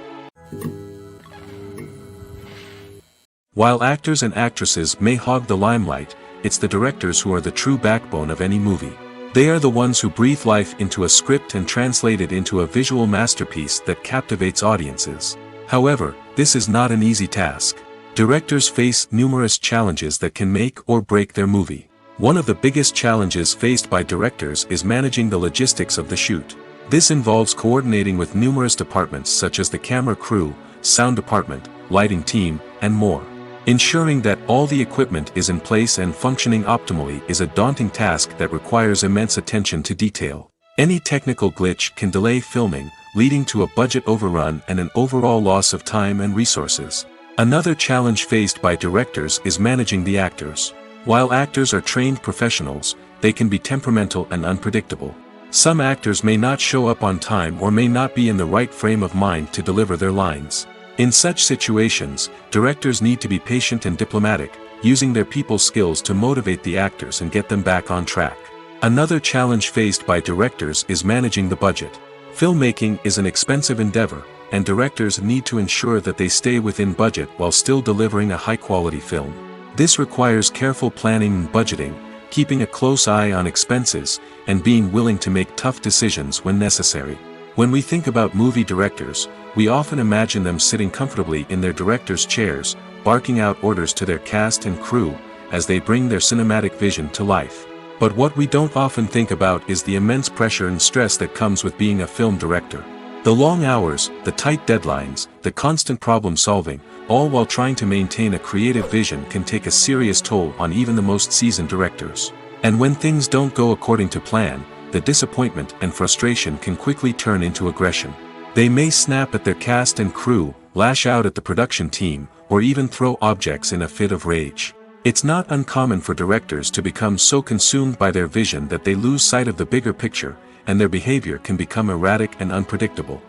While actors and actresses may hog the limelight, it's the directors who are the true backbone of any movie. They are the ones who breathe life into a script and translate it into a visual masterpiece that captivates audiences. However, this is not an easy task. Directors face numerous challenges that can make or break their movie. One of the biggest challenges faced by directors is managing the logistics of the shoot. This involves coordinating with numerous departments such as the camera crew, sound department, lighting team, and more. Ensuring that all the equipment is in place and functioning optimally is a daunting task that requires immense attention to detail. Any technical glitch can delay filming, leading to a budget overrun and an overall loss of time and resources. Another challenge faced by directors is managing the actors. While actors are trained professionals, they can be temperamental and unpredictable. Some actors may not show up on time or may not be in the right frame of mind to deliver their lines. In such situations, directors need to be patient and diplomatic, using their people skills to motivate the actors and get them back on track. Another challenge faced by directors is managing the budget. Filmmaking is an expensive endeavor, and directors need to ensure that they stay within budget while still delivering a high-quality film. This requires careful planning and budgeting, keeping a close eye on expenses, and being willing to make tough decisions when necessary. When we think about movie directors, we often imagine them sitting comfortably in their director's chairs, barking out orders to their cast and crew, as they bring their cinematic vision to life. But what we don't often think about is the immense pressure and stress that comes with being a film director. The long hours, the tight deadlines, the constant problem solving, all while trying to maintain a creative vision can take a serious toll on even the most seasoned directors. And when things don't go according to plan, the disappointment and frustration can quickly turn into aggression. They may snap at their cast and crew, lash out at the production team, or even throw objects in a fit of rage. It's not uncommon for directors to become so consumed by their vision that they lose sight of the bigger picture, and their behavior can become erratic and unpredictable.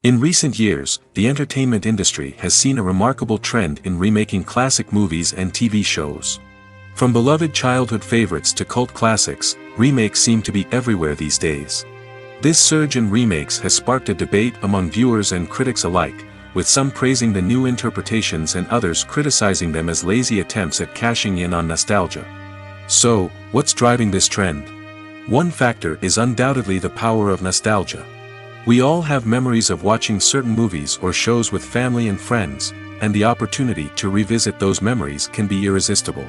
In recent years, the entertainment industry has seen a remarkable trend in remaking classic movies and TV shows. From beloved childhood favorites to cult classics, remakes seem to be everywhere these days. This surge in remakes has sparked a debate among viewers and critics alike, with some praising the new interpretations and others criticizing them as lazy attempts at cashing in on nostalgia. So, what's driving this trend? One factor is undoubtedly the power of nostalgia. We all have memories of watching certain movies or shows with family and friends, and the opportunity to revisit those memories can be irresistible.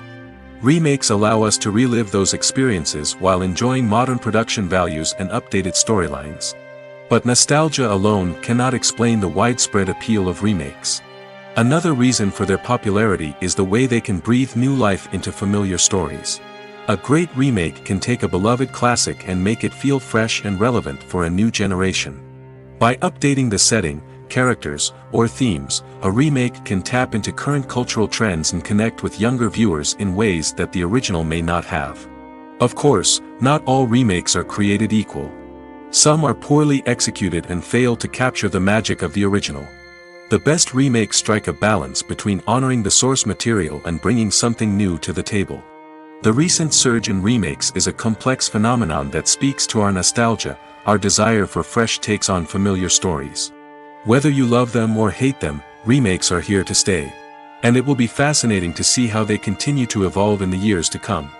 Remakes allow us to relive those experiences while enjoying modern production values and updated storylines. But nostalgia alone cannot explain the widespread appeal of remakes. Another reason for their popularity is the way they can breathe new life into familiar stories. A great remake can take a beloved classic and make it feel fresh and relevant for a new generation. By updating the setting, characters, or themes, a remake can tap into current cultural trends and connect with younger viewers in ways that the original may not have. Of course, not all remakes are created equal. Some are poorly executed and fail to capture the magic of the original. The best remakes strike a balance between honoring the source material and bringing something new to the table. The recent surge in remakes is a complex phenomenon that speaks to our nostalgia, our desire for fresh takes on familiar stories. Whether you love them or hate them, remakes are here to stay. And it will be fascinating to see how they continue to evolve in the years to come.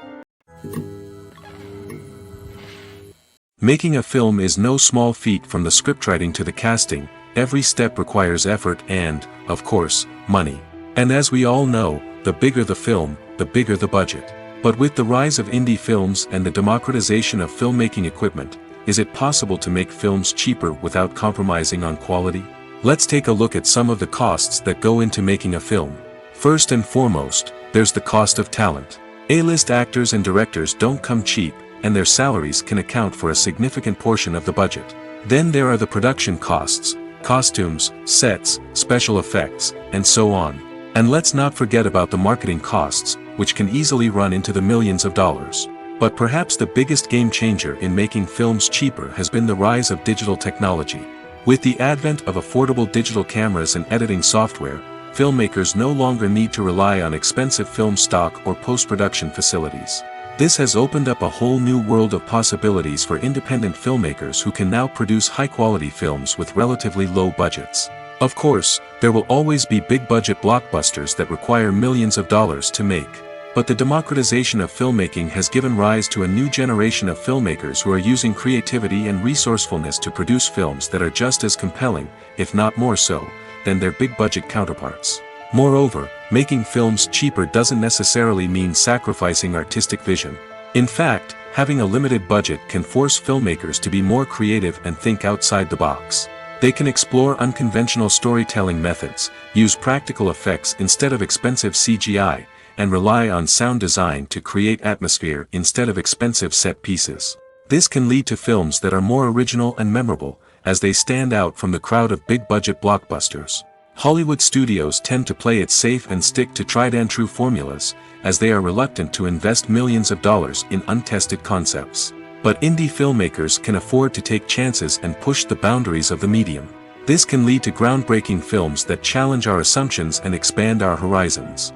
Making a film is no small feat. From the scriptwriting to the casting, every step requires effort and, of course, money. And as we all know, the bigger the film, the bigger the budget. But with the rise of indie films and the democratization of filmmaking equipment, is it possible to make films cheaper without compromising on quality? Let's take a look at some of the costs that go into making a film. First and foremost, there's the cost of talent. A-list actors and directors don't come cheap, and their salaries can account for a significant portion of the budget. Then there are the production costs, costumes, sets, special effects, and so on. And let's not forget about the marketing costs, which can easily run into the millions of dollars. But perhaps the biggest game changer in making films cheaper has been the rise of digital technology. With the advent of affordable digital cameras and editing software, filmmakers no longer need to rely on expensive film stock or post-production facilities. This has opened up a whole new world of possibilities for independent filmmakers who can now produce high-quality films with relatively low budgets. Of course, there will always be big-budget blockbusters that require millions of dollars to make. But the democratization of filmmaking has given rise to a new generation of filmmakers who are using creativity and resourcefulness to produce films that are just as compelling, if not more so, than their big-budget counterparts. Moreover, making films cheaper doesn't necessarily mean sacrificing artistic vision. In fact, having a limited budget can force filmmakers to be more creative and think outside the box. They can explore unconventional storytelling methods, use practical effects instead of expensive CGI, and rely on sound design to create atmosphere instead of expensive set pieces. This can lead to films that are more original and memorable, as they stand out from the crowd of big-budget blockbusters. Hollywood studios tend to play it safe and stick to tried-and-true formulas, as they are reluctant to invest millions of dollars in untested concepts. But indie filmmakers can afford to take chances and push the boundaries of the medium. This can lead to groundbreaking films that challenge our assumptions and expand our horizons.